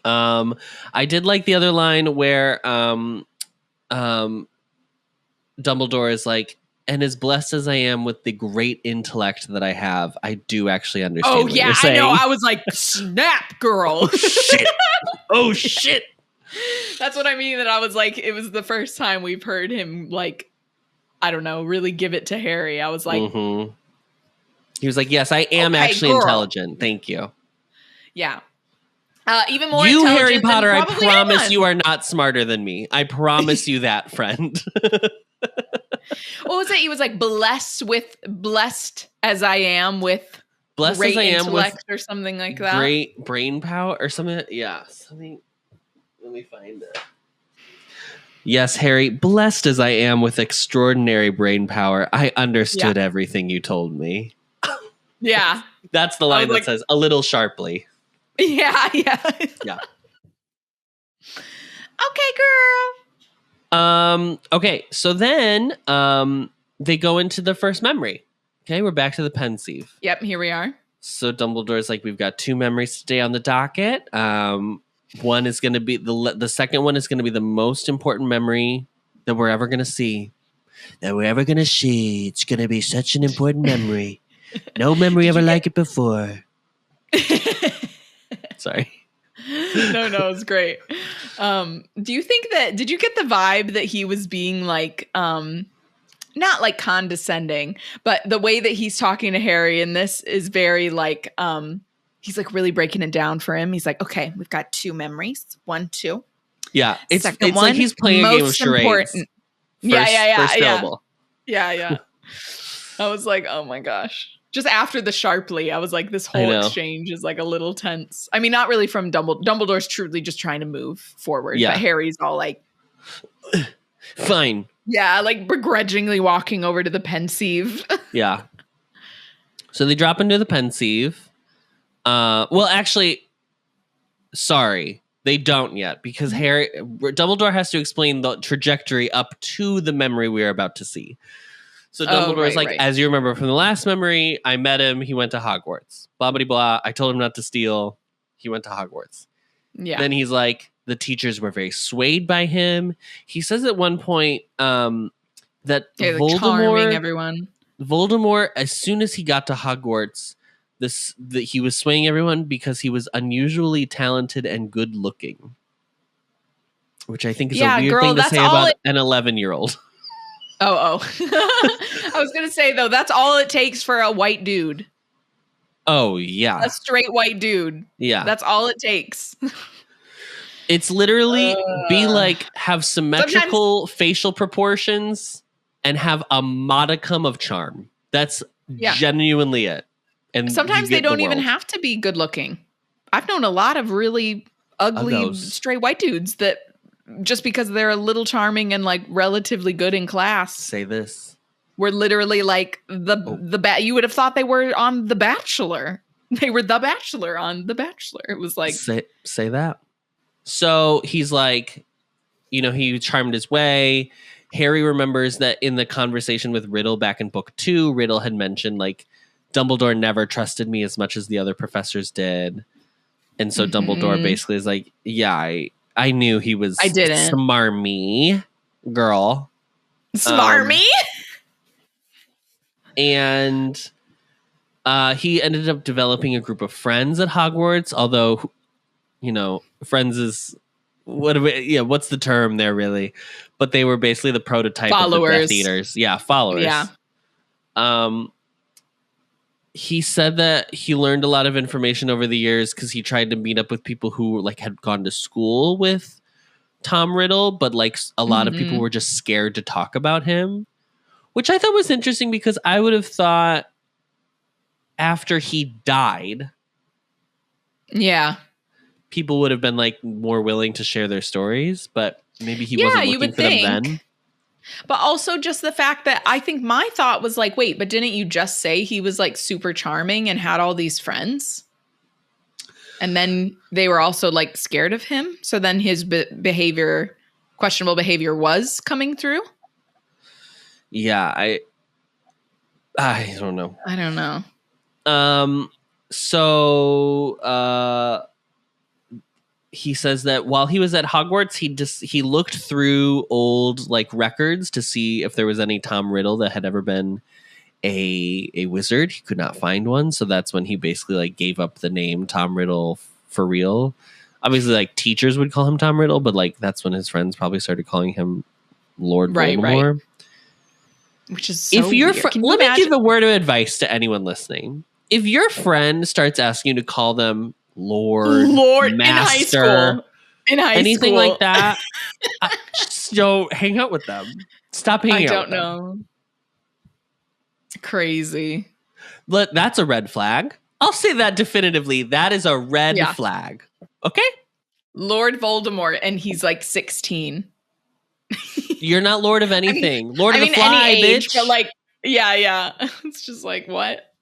I did like the other line where Dumbledore is like, and as blessed as I am with the great intellect that I have, I do actually understand what you're saying. I know. I was like, snap, girl. Oh, shit. That's what I mean. That I was like, it was the first time we've heard him, like, I don't know, really give it to Harry. I was like... He was like, yes, I am actually intelligent. Thank you. Yeah. Even more you, Harry Potter, I promise you are not smarter than me. I promise you that, friend. What was it? He was like, blessed as I am with blessed great as I am intellect or something like that. Great brain power or something. Yeah. Something. Let me find it. Yes, Harry, blessed as I am with extraordinary brain power, I understood everything you told me. Yeah. That's the line that says a little sharply. Yeah. Yeah. Okay, girl. Okay, so then they go into the first memory. Okay, we're back to the pensieve. Yep, here we are. So Dumbledore's like, we've got 2 memories today on the docket. One is going to be the second one is going to be the most important memory that we're ever going to see. It's going to be such an important memory. No memory ever like it before. Sorry. No, it was great. Do you think did you get the vibe that he was being like, not like condescending, but the way that he's talking to Harry in this is very like, he's like really breaking it down for him. He's like, okay, we've got 2 memories. 1, 2. Yeah. It's like he's playing a game of charades. Important. First syllable. Yeah. I was like, oh my gosh. Just after the sharply, I was like, this whole exchange is like a little tense. I mean, not really from Dumbledore. Dumbledore's truly just trying to move forward. Yeah. But Harry's all like... Fine. Yeah, like begrudgingly walking over to the pensieve. Yeah. So they drop into the pensieve. Well, actually, sorry. They don't yet because Dumbledore has to explain the trajectory up to the memory we are about to see. So Dumbledore's as you remember from the last memory, I met him. He went to Hogwarts. Blah, blah, blah. I told him not to steal. He went to Hogwarts. Yeah. Then he's like, the teachers were very swayed by him. He says at one point that charming everyone. Voldemort, as soon as he got to Hogwarts, he was swaying everyone because he was unusually talented and good looking. Which I think is a weird thing to say about an 11-year-old. Oh. I was going to say, though, that's all it takes for a white dude. Oh, yeah. A straight white dude. Yeah. That's all it takes. It's literally be like, have symmetrical facial proportions and have a modicum of charm. That's genuinely it. And sometimes they don't even have to be good looking. I've known a lot of really ugly straight white dudes that just because they're a little charming and like relatively good in class. Say this. Were literally like you would have thought they were on The Bachelor. They were The Bachelor on The Bachelor. It was like say that. So he's like, he charmed his way. Harry remembers that in the conversation with Riddle back in book 2, Riddle had mentioned like Dumbledore never trusted me as much as the other professors did. And so Dumbledore basically is like, yeah, I knew he was smarmy girl. Smarmy? And he ended up developing a group of friends at Hogwarts, although, friends is what's the term there really? But they were basically the prototype followers. Of the Death Eaters. Yeah, followers. Yeah. He said that he learned a lot of information over the years because he tried to meet up with people who like had gone to school with Tom Riddle, but like a lot of people were just scared to talk about him, which I thought was interesting because I would have thought after he died, people would have been like more willing to share their stories, but maybe he wasn't looking for them then. But also just the fact that I think my thought was like, wait, but didn't you just say he was like super charming and had all these friends? And then they were also like scared of him. So then his questionable behavior was coming through. Yeah, I don't know. I don't know. So he says that while he was at Hogwarts, he looked through old like records to see if there was any Tom Riddle that had ever been a wizard. He could not find one, so that's when he basically like gave up the name Tom Riddle for real. Obviously, like teachers would call him Tom Riddle, but like that's when his friends probably started calling him Lord Voldemort. Right. Which is so weird. Let me give a word of advice to anyone listening. If your friend starts asking you to call them Lord, Master, in high anything school. like that, just don't hang out with them. Stop hanging out with them. I don't know. It's crazy. But that's a red flag. I'll say that definitively. That is a red flag. Okay? Lord Voldemort, and he's like 16. You're not Lord of anything. Lord of the Fly, any age, bitch. But like, yeah. It's just like, what?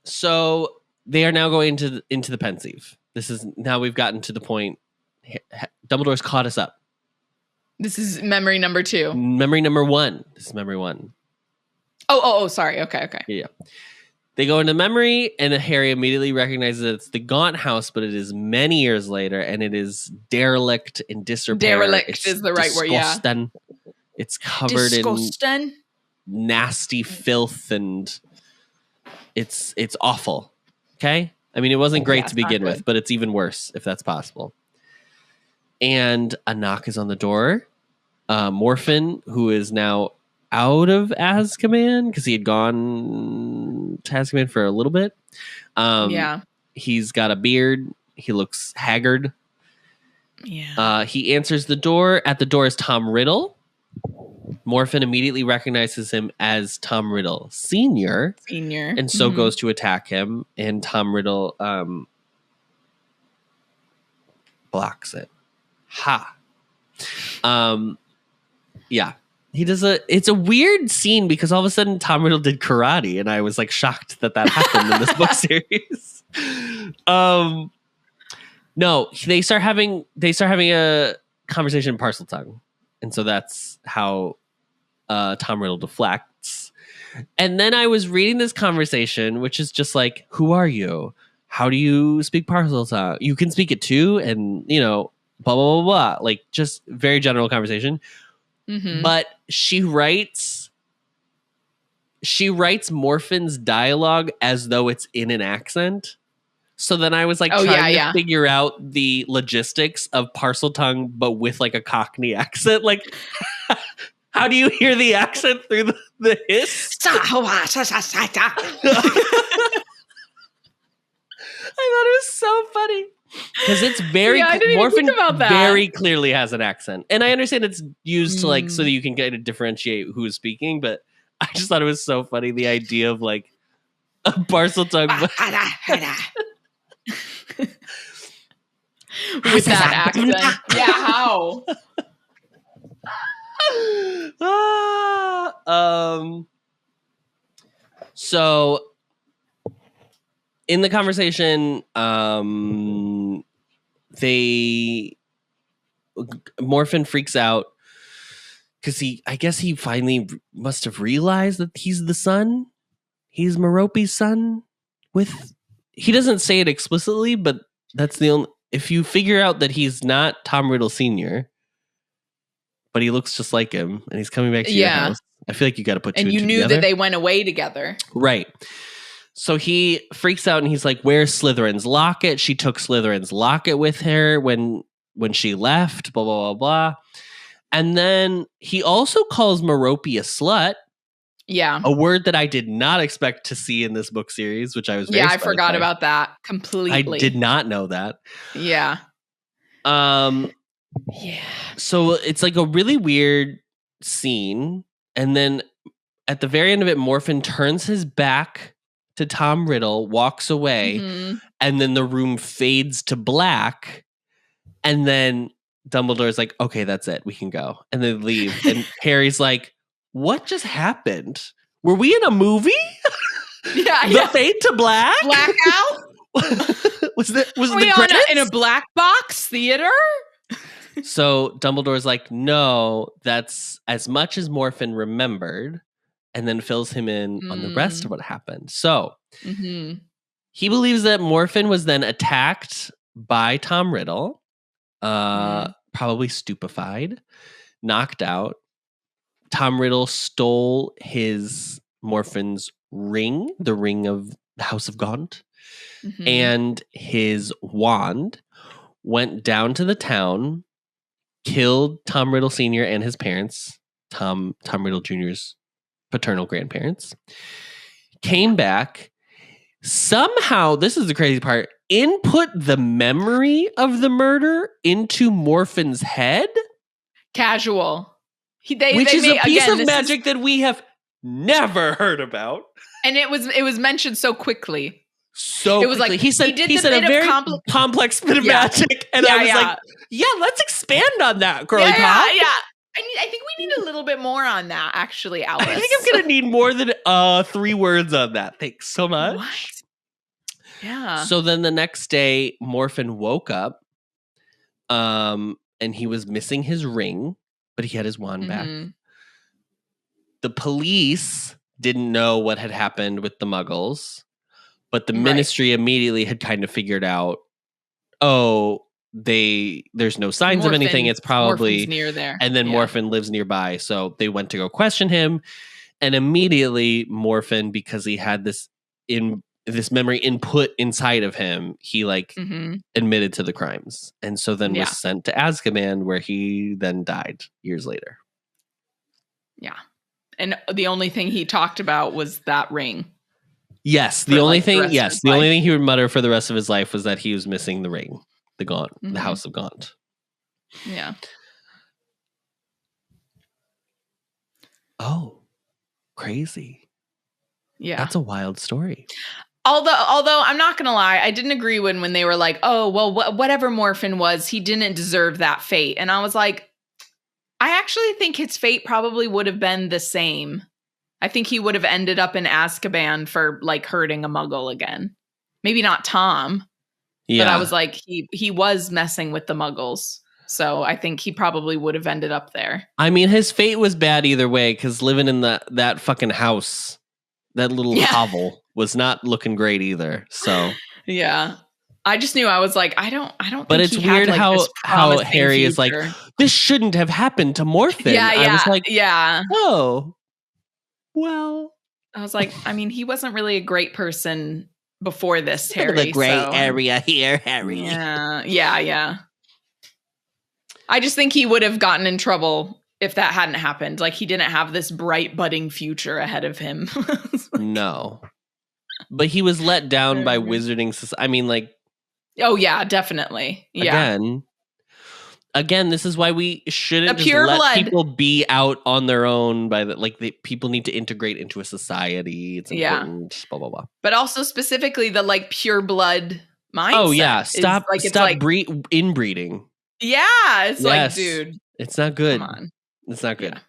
So they are now going into the Pensieve. This is now we've gotten to the point. Dumbledore's caught us up. This is memory number 2. Memory number 1. This is memory 1. Oh, sorry. Okay. Yeah. They go into memory, and Harry immediately recognizes that it's the Gaunt House, but it is many years later, and it is derelict in disrepair. Derelict is the right word, yeah. It's covered in nasty filth, and it's awful. Okay? I mean, it wasn't great to begin with, but it's even worse, if that's possible. And a knock is on the door. Morphin, who is now out of Azkaban because he had gone to Azkaban for a little bit. He's got a beard. He looks haggard. Yeah. He answers the door. At the door is Tom Riddle. Morphin immediately recognizes him as Tom Riddle Senior. And so goes to attack him. And Tom Riddle blocks it. Ha. Yeah. He does it's a weird scene because all of a sudden Tom Riddle did karate and I was like shocked that happened in this book series. No, they start having a conversation in Parseltongue. And so that's how Tom Riddle deflects. And then I was reading this conversation, which is just like, who are you? How do you speak Parseltongue? You can speak it too, and blah blah blah blah. Like just very general conversation. Mm-hmm. But she writes Morphin's dialogue as though it's in an accent. So then I was like trying to figure out the logistics of Parseltongue, but with like a Cockney accent. Like, how do you hear the accent through the hiss? I thought it was so funny. Because it's very I didn't even think about that. Very clearly has an accent, and I understand it's used to like so that you can get to differentiate who's speaking. But I just thought it was so funny the idea of like a Parseltongue with that accent. Yeah, how? So in the conversation, Morphin freaks out because I guess he finally must have realized that he's the son. He's Merope's son. He doesn't say it explicitly, but that's the only. If you figure out that he's not Tom Riddle Sr., but he looks just like him, and he's coming back to your house, I feel like you got to put two and two together. And you knew that they went away together, right? So he freaks out and he's like, "Where's Slytherin's locket? She took Slytherin's locket with her when she left." Blah blah blah blah. And then he also calls Merope a slut. Yeah, a word that I did not expect to see in this book series, which I was very I forgot about that completely. I did not know that. Yeah. Yeah. So it's like a really weird scene, and then at the very end of it, Morphin turns his back to Tom Riddle, walks away, and then the room fades to black, and then Dumbledore's like, "Okay, that's it. We can go," and they leave, and Harry's like, "What just happened? Were we in a movie? The fade to black? Blackout? was we in a black box theater?" So Dumbledore's like, "No, that's as much as Morphin remembered," and then fills him in on the rest of what happened. So he believes that Morphin was then attacked by Tom Riddle, probably stupefied, knocked out. Tom Riddle stole Morphin's ring, the ring of the House of Gaunt, and his wand, went down to the town, killed Tom Riddle Sr. and his parents, Tom Riddle Jr.'s paternal grandparents, came back, somehow, this is the crazy part, input the memory of the murder into Morphin's head. Casual. Which is a piece of magic that we have never heard about. And it was mentioned so quickly. It was quickly. Like he said a very complex bit of magic, and I was like, "Yeah, let's expand on that, girly pop." Yeah. I think we need a little bit more on that, actually, Alice. I think I'm gonna need more than 3 words on that. Thanks so much. What? Yeah. So then the next day, Morphin woke up, and he was missing his ring, but he had his wand back. The police didn't know what had happened with the Muggles, but the ministry immediately had kind of figured out, there's no signs of anything. It's probably Morphin's near there. And then Morphin lives nearby. So they went to go question him. And immediately Morphin, because he had this memory input inside of him, he admitted to the crimes. And so then was sent to Azkaban, where he then died years later. Yeah. And the only thing he talked about was that ring. Yes. The only thing he would mutter for the rest of his life was that he was missing the ring, the Gaunt, the House of Gaunt. Yeah. Oh, crazy. Yeah. That's a wild story. Although I'm not going to lie, I didn't agree when they were like, "Oh, well, whatever Morphin was, he didn't deserve that fate." And I was like, I actually think his fate probably would have been the same. I think he would have ended up in Azkaban for hurting a Muggle again. Maybe not Tom. Yeah. But I was like, he was messing with the Muggles. So I think he probably would have ended up there. I mean, his fate was bad either way, because living in that fucking house, that little hovel, was not looking great either. So yeah. I just knew, I was like, I don't but it's weird how Harry is like, "This shouldn't have happened to Morphin." Yeah. I was like, oh, well. I was like, I mean, he wasn't really a great person before this, Harry. The gray area here, Harry. Yeah. I just think he would have gotten in trouble if that hadn't happened. He didn't have this bright budding future ahead of him. No. But he was let down by Wizarding Society. I mean, Oh yeah, definitely. Yeah. Again, this is why we shouldn't just let people be out on their own. People need to integrate into a society. It's important. Blah blah blah. But also specifically the like pure blood mindset. Oh yeah, stop inbreeding. Yeah, it's like, dude, it's not good. Come on. It's not good.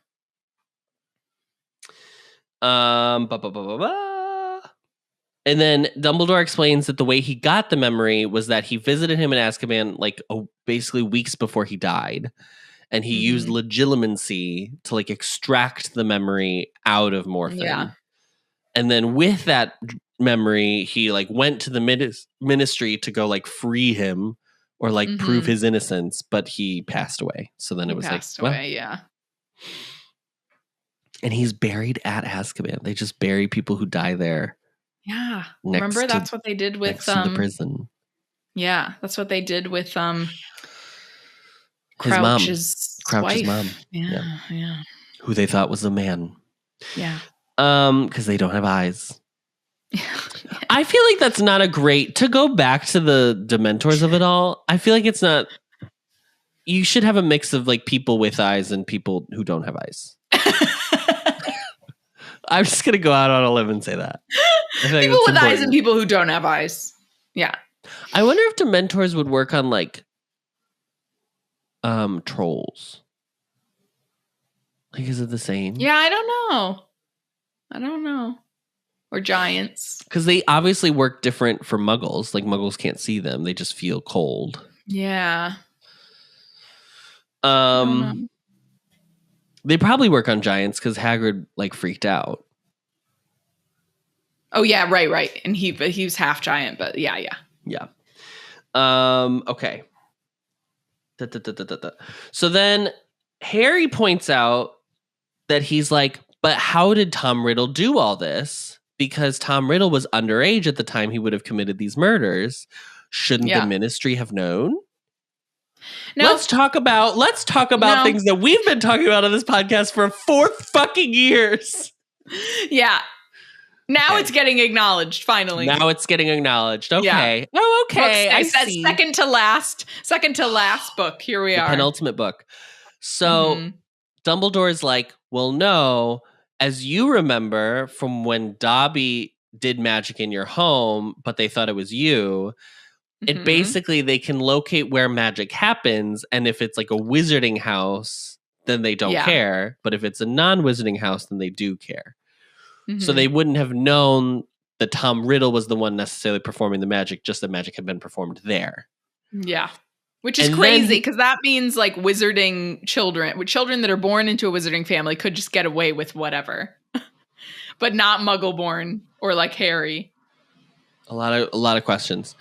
And then Dumbledore explains that the way he got the memory was that he visited him in Azkaban basically weeks before he died. And he used legilimency to extract the memory out of Morphin. Yeah. And then with that memory, he went to the ministry to go free him or prove his innocence, but he passed away. So then it was passed away, yeah. And he's buried at Azkaban. They just bury people who die there. Yeah. Remember that's what they did with the prison. Yeah, that's what they did with Crouch's wife. Mom. Yeah. Who they thought was a man. Yeah. Because they don't have eyes. I feel like that's not to go back to the Dementors of it all. I feel like it's not. You should have a mix of people with eyes and people who don't have eyes. I'm just gonna go out on a limb and say that. People with eyes and people who don't have eyes. Yeah. I wonder if Dementors would work on trolls. Is it the same? Yeah, I don't know. Or giants. Because they obviously work different for muggles. Muggles can't see them. They just feel cold. Yeah. They probably work on giants because Hagrid freaked out. Oh yeah, right. And he was half giant, but yeah. Okay. So then Harry points out that he's but how did Tom Riddle do all this? Because Tom Riddle was underage at the time he would have committed these murders. Shouldn't the ministry have known? No. Let's talk about things that we've been talking about on this podcast for 4 fucking years. Yeah. Now it's getting acknowledged, finally. Now it's getting acknowledged. Okay. Yeah. Oh, okay. I said second to last book. Here we are. Penultimate book. So Dumbledore's well, no, as you remember from when Dobby did magic in your home, but they thought it was you, it basically, they can locate where magic happens. And if it's a wizarding house, then they don't care. But if it's a non-wizarding house, then they do care. So they wouldn't have known that Tom Riddle was the one necessarily performing the magic, just that magic had been performed there. Yeah. Which is crazy, because that means wizarding children that are born into a wizarding family could just get away with whatever. But not Muggle-born or Harry. A lot of questions.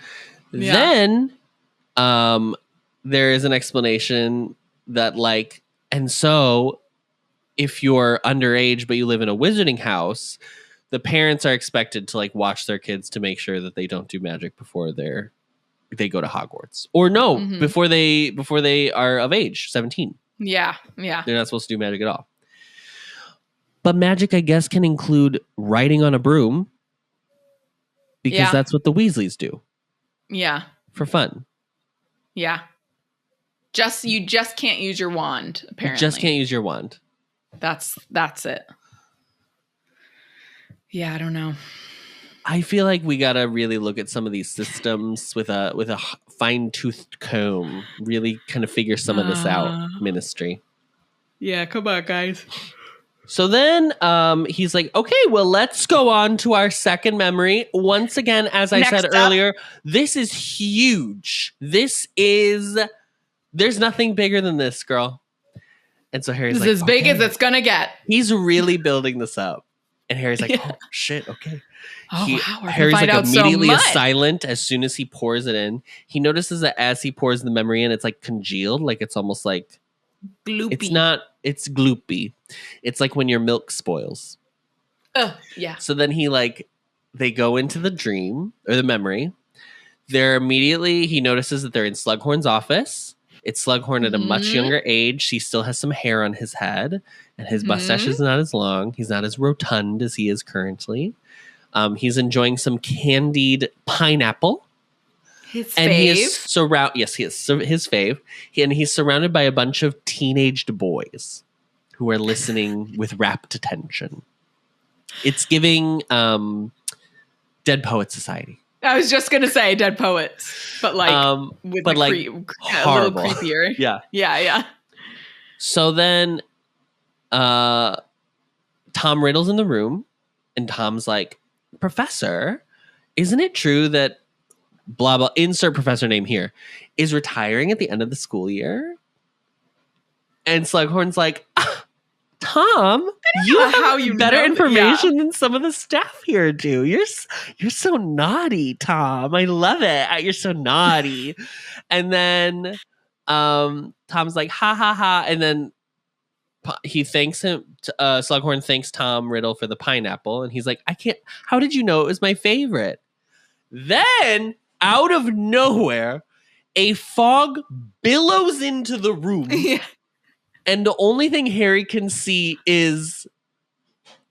Yeah. Then there is an explanation that and so if you're underage but you live in a wizarding house, the parents are expected to watch their kids to make sure that they don't do magic before they go to Hogwarts. Or before they are of age, 17. Yeah. They're not supposed to do magic at all. But magic, I guess, can include riding on a broom, because that's what the Weasleys do. Yeah. For fun. Yeah. You just can't use your wand, apparently. You just can't use your wand. That's it. Yeah, I don't know. I feel like we gotta really look at some of these systems with a fine-toothed comb. Really kind of figure some of this out, ministry. Yeah, come on, guys. So then he's okay, well, let's go on to our second memory. Once again, as I said earlier, this is huge. There's nothing bigger than this, girl. And so Harry's this is as big as it's gonna get. He's really building this up. And Harry's oh, shit, okay. Oh, wow. Harry's immediately silent as soon as he pours it in. He notices that as he pours the memory in, it's congealed. It's almost gloopy. It's gloopy. It's when your milk spoils. Oh, yeah. So then they go into the dream or the memory. He notices that they're in Slughorn's office. It's Slughorn at a much younger age. He still has some hair on his head, and his mustache is not as long. He's not as rotund as he is currently. He's enjoying some candied pineapple. His and fave? he is his fave. And he's surrounded by a bunch of teenaged boys who are listening with rapt attention. It's giving Dead Poet Society. I was just gonna say Dead Poets, but like a little creepier. Yeah. So then Tom Riddle's in the room, and Tom's like, Professor, isn't it true that blah blah, insert professor name here, is retiring at the end of the school year? And Slughorn's like, Tom, you have better information than some of the staff here do. You're so naughty, Tom. I love it. You're so naughty. And then Tom's like, ha ha ha. And then he thanks him. Slughorn thanks Tom Riddle for the pineapple. And he's like, how did you know it was my favorite? Then out of nowhere, a fog billows into the room. Yeah. And the only thing Harry can see is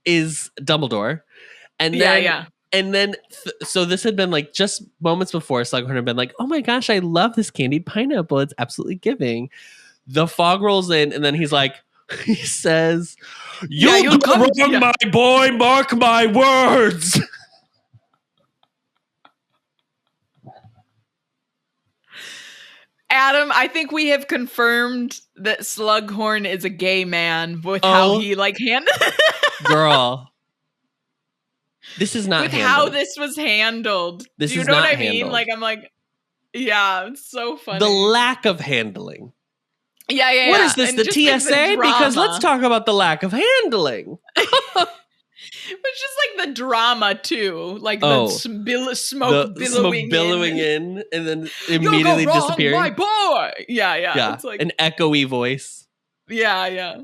Dumbledore. And then, so this had been like just moments before, Slughorn had been like, oh my gosh, I love this candied pineapple. It's absolutely giving. The fog rolls in, and then he says, you'll go wrong, my boy, mark my words. Adam, I think we have confirmed that Slughorn is a gay man with how he handled Girl. This is not with handled. how this was handled. This Do you is know not what I handled. mean? Like, I'm like, yeah, it's so funny. The lack of handling. Yeah. What is this, the TSA? Because let's talk about the lack of handling. It's just like the drama too, like the smoke billowing in, and then immediately disappearing. My boy, yeah. It's like an echoey voice. Yeah.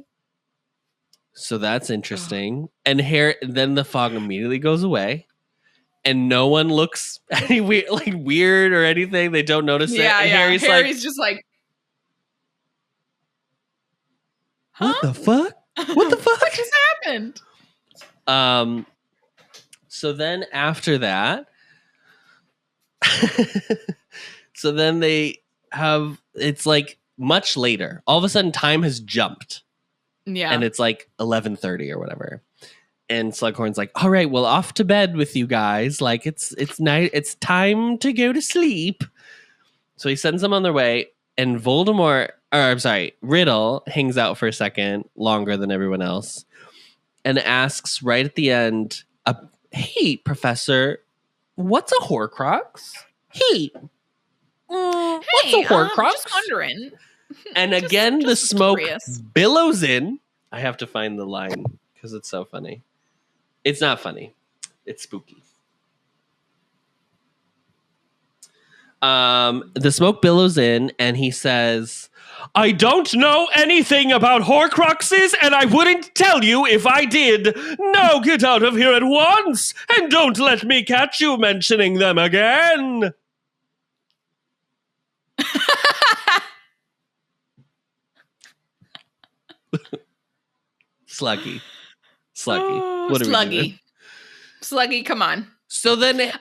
So that's interesting. And then the fog immediately goes away, and no one looks any weird or anything. They don't notice it. And Harry's just like, huh? What the fuck? What the fuck? What just happened? So then after that, so then it's like much later. All of a sudden time has jumped. Yeah. And it's like 11:30 or whatever. And Slughorn's like, all right, well, off to bed with you guys. Like it's night. It's time to go to sleep. So he sends them on their way, and Riddle hangs out for a second longer than everyone else. And asks right at the end, hey, Professor, what's a Horcrux? Hey, what's a Horcrux? Just wondering. And again, the smoke billows in. I have to find the line because it's so funny. It's not funny. It's spooky. The smoke billows in, and he says, I don't know anything about Horcruxes, and I wouldn't tell you if I did. Now get out of here at once, and don't let me catch you mentioning them again. Sluggy. What are we doing? Sluggy, come on. So then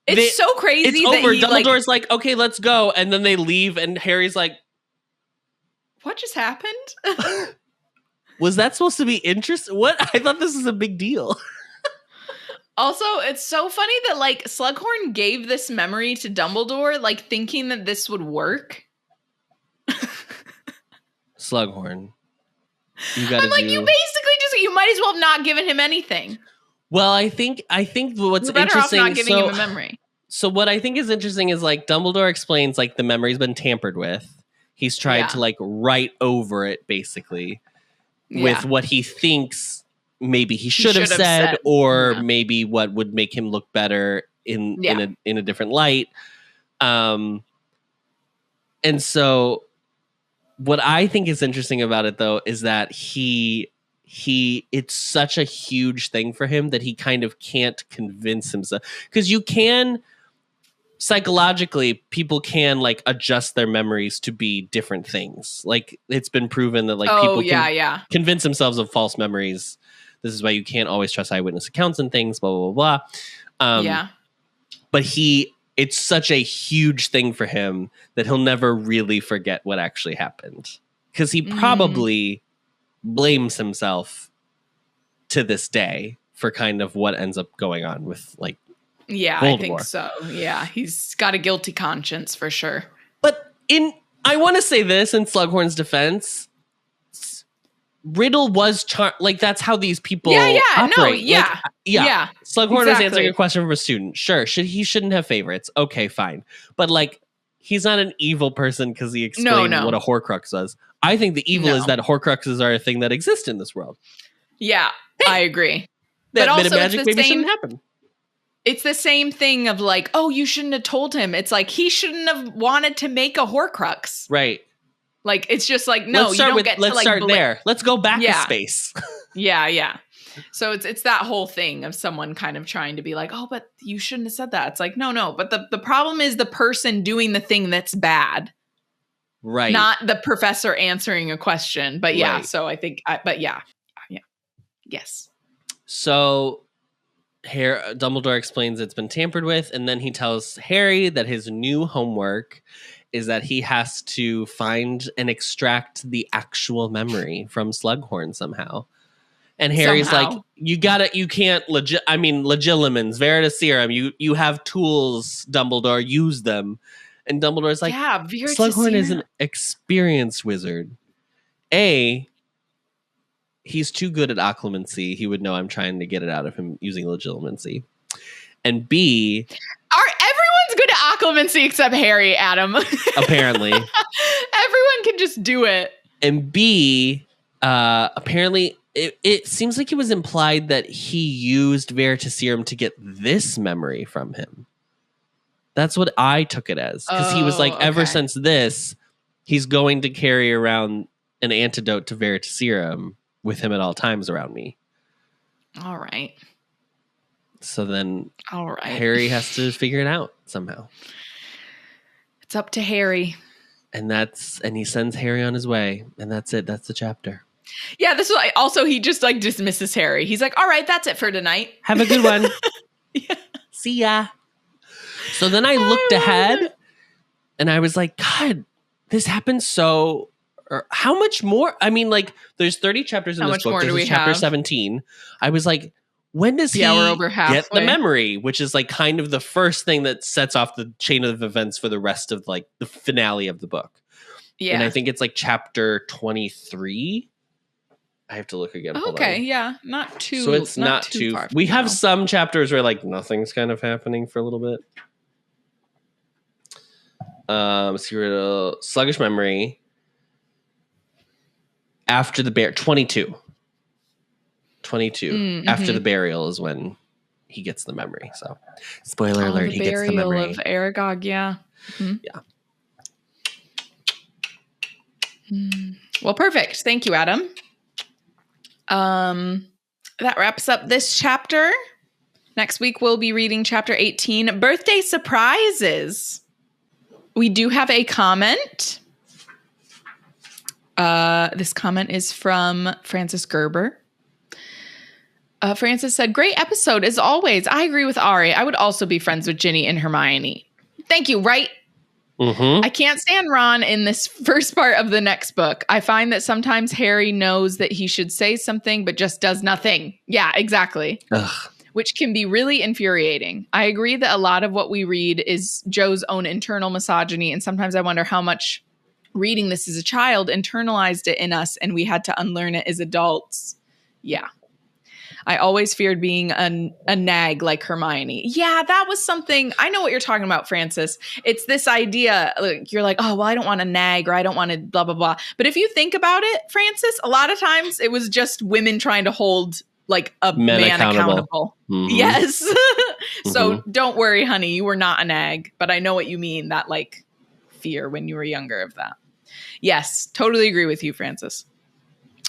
it's so crazy. It's that over. Dumbledore's like, okay, let's go. And then they leave, and Harry's like, what just happened? Was that supposed to be interesting? What? I thought this was a big deal. Also, it's so funny that Slughorn gave this memory to Dumbledore, thinking that this would work. Slughorn. You gotta you basically you might as well have not given him anything. Well, I think what's You're better interesting. Off not giving him a memory. So what I think is interesting is Dumbledore explains the memory's been tampered with. He's tried to write over it basically with what he thinks maybe he should have said, or maybe what would make him look better in a different light. And so what I think is interesting about it though is that it's such a huge thing for him that he kind of can't convince himself, because you can psychologically, people can adjust their memories to be different things. It's been proven that people can convince themselves of false memories. This is why you can't always trust eyewitness accounts and things, blah, blah, blah, blah. But he it's such a huge thing for him that he'll never really forget what actually happened. Because he probably blames himself to this day for kind of what ends up going on with, like, yeah, Voldemort. I think so. Yeah, he's got a guilty conscience for sure. But I want to say this in Slughorn's defense, Riddle was like, that's how these people operate. Yeah. Slughorn is answering a question from a student. Sure, he shouldn't have favorites. Okay, fine. But, like, he's not an evil person because he explained what a Horcrux was. I think the evil is that Horcruxes are a thing that exist in this world. Yeah, I agree. That but bit also of magic maybe shouldn't happen. It's the same thing of like, oh, you shouldn't have told him. It's like, he shouldn't have wanted to make a Horcrux. Right. Like, it's just like, no, you don't get to, like, let's start there. Let's go back a space. Yeah. So it's that whole thing of someone kind of trying to be like, oh, but you shouldn't have said that. It's like, no. But the problem is the person doing the thing that's bad. Right. Not the professor answering a question. But yeah, so I think, yes. So Dumbledore explains it's been tampered with, and then he tells Harry that his new homework is that he has to find and extract the actual memory from Slughorn somehow. And Harry's like, you can't legilimens, veritaserum, you have tools, Dumbledore, use them. And Dumbledore's like, Slughorn is an experienced wizard. He's too good at occlumency. He would know I'm trying to get it out of him using legilimency. And B... Everyone's good at occlumency except Harry, Adam. Apparently. Everyone can just do it. And B, apparently, it seems like it was implied that he used veritaserum to get this memory from him. That's what I took it as. Because he was like, ever since this, he's going to carry around an antidote to veritaserum with him at all times around me. All right. So then Harry has to figure it out somehow. It's up to Harry. And he sends Harry on his way. And that's it. That's the chapter. Yeah, this is also, he just like dismisses Harry. He's like, all right, that's it for tonight. Have a good one. Yeah. See ya. So then I looked ahead and I was like, God, this happened so... How much more? I mean, like, there's 30 chapters in this book. This is chapter 17. I was like, when does he we're over get the memory? Which is like kind of the first thing that sets off the chain of events for the rest of like the finale of the book. Yeah. And I think it's like chapter 23. I have to look again. Okay, yeah. Not too. So it's not too far. We have some chapters where like nothing's kind of happening for a little bit. Riddle, Sluggish Memory. After the 22. Mm-hmm. After the burial is when he gets the memory. So, spoiler alert, he gets the memory. Burial of Aragog, yeah. Mm-hmm. Yeah. Well, perfect. Thank you, Adam. That wraps up this chapter. Next week, we'll be reading chapter 18, Birthday Surprises. We do have a comment. This comment is from Francis Gerber. Francis said, great episode as always. I agree with Ari. I would also be friends with Ginny and Hermione. Thank you, right? Mm-hmm. I can't stand Ron in this first part of the next book. I find that sometimes Harry knows that he should say something, but just does nothing. Yeah, exactly. Ugh. Which can be really infuriating. I agree that a lot of what we read is Joe's own internal misogyny, and sometimes I wonder how much reading this as a child internalized it in us and we had to unlearn it as adults. Yeah. I always feared being a nag like Hermione. Yeah, that was something. I know what you're talking about, Francis. It's this idea, like, you're like, oh, well, I don't want to nag or I don't want to blah, blah, blah. But if you think about it, Francis, a lot of times it was just women trying to hold like a man accountable. Mm-hmm. Yes. So don't worry, honey. You were not a nag. But I know what you mean, that like fear when you were younger of that. Yes, totally agree with you, Francis.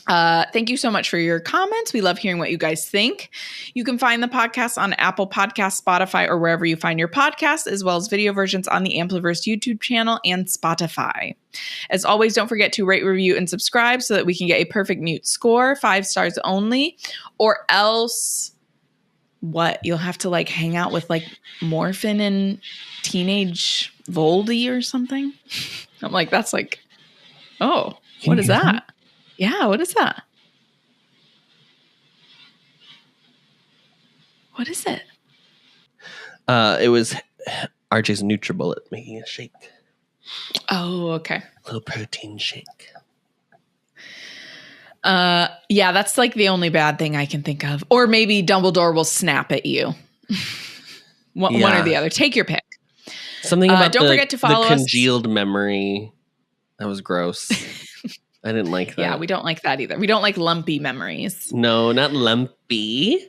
Thank you so much for your comments. We love hearing what you guys think. You can find the podcast on Apple Podcasts, Spotify, or wherever you find your podcasts, as well as video versions on the Ampliverse YouTube channel and Spotify. As always, don't forget to rate, review, and subscribe so that we can get a perfect mute score, 5 stars only, or else what? You'll have to like hang out with like Morphin and teenage Voldy or something. I'm like, that's like, oh, what is that? Yeah, what is that? What is it? It was RJ's NutriBullet making a shake. Oh, okay. A little protein shake. Yeah, that's like the only bad thing I can think of. Or maybe Dumbledore will snap at you. One or the other. Take your pick. Something about don't forget to follow the congealed memory. That was gross. I didn't like that. Yeah, we don't like that either. We don't like lumpy memories. No, not lumpy.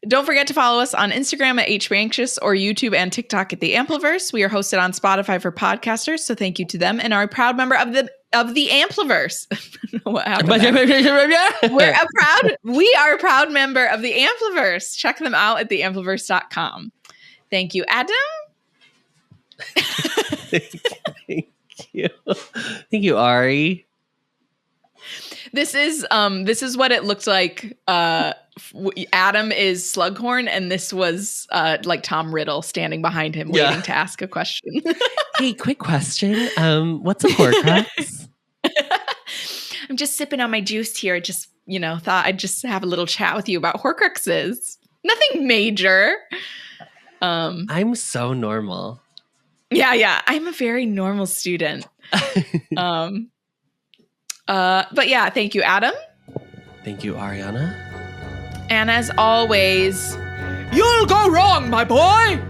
Don't forget to follow us on Instagram at HBAnxious or YouTube and TikTok at The Ampliverse. We are hosted on Spotify for podcasters, so thank you to them and are a proud member of the Ampliverse. What happened? We are a proud member of the Ampliverse. Check them out at theampliverse.com. Thank you, Adam. Thank you. Thank you, Ari. This is what it looked like. Adam is Slughorn, and this was like Tom Riddle standing behind him, waiting to ask a question. Hey, quick question. What's a Horcrux? I'm just sipping on my juice here. Just thought I'd just have a little chat with you about Horcruxes. Nothing major. I'm so normal. Yeah. I'm a very normal student. But yeah, thank you, Adam. Thank you, Ariana. And as always, you'll go wrong, my boy!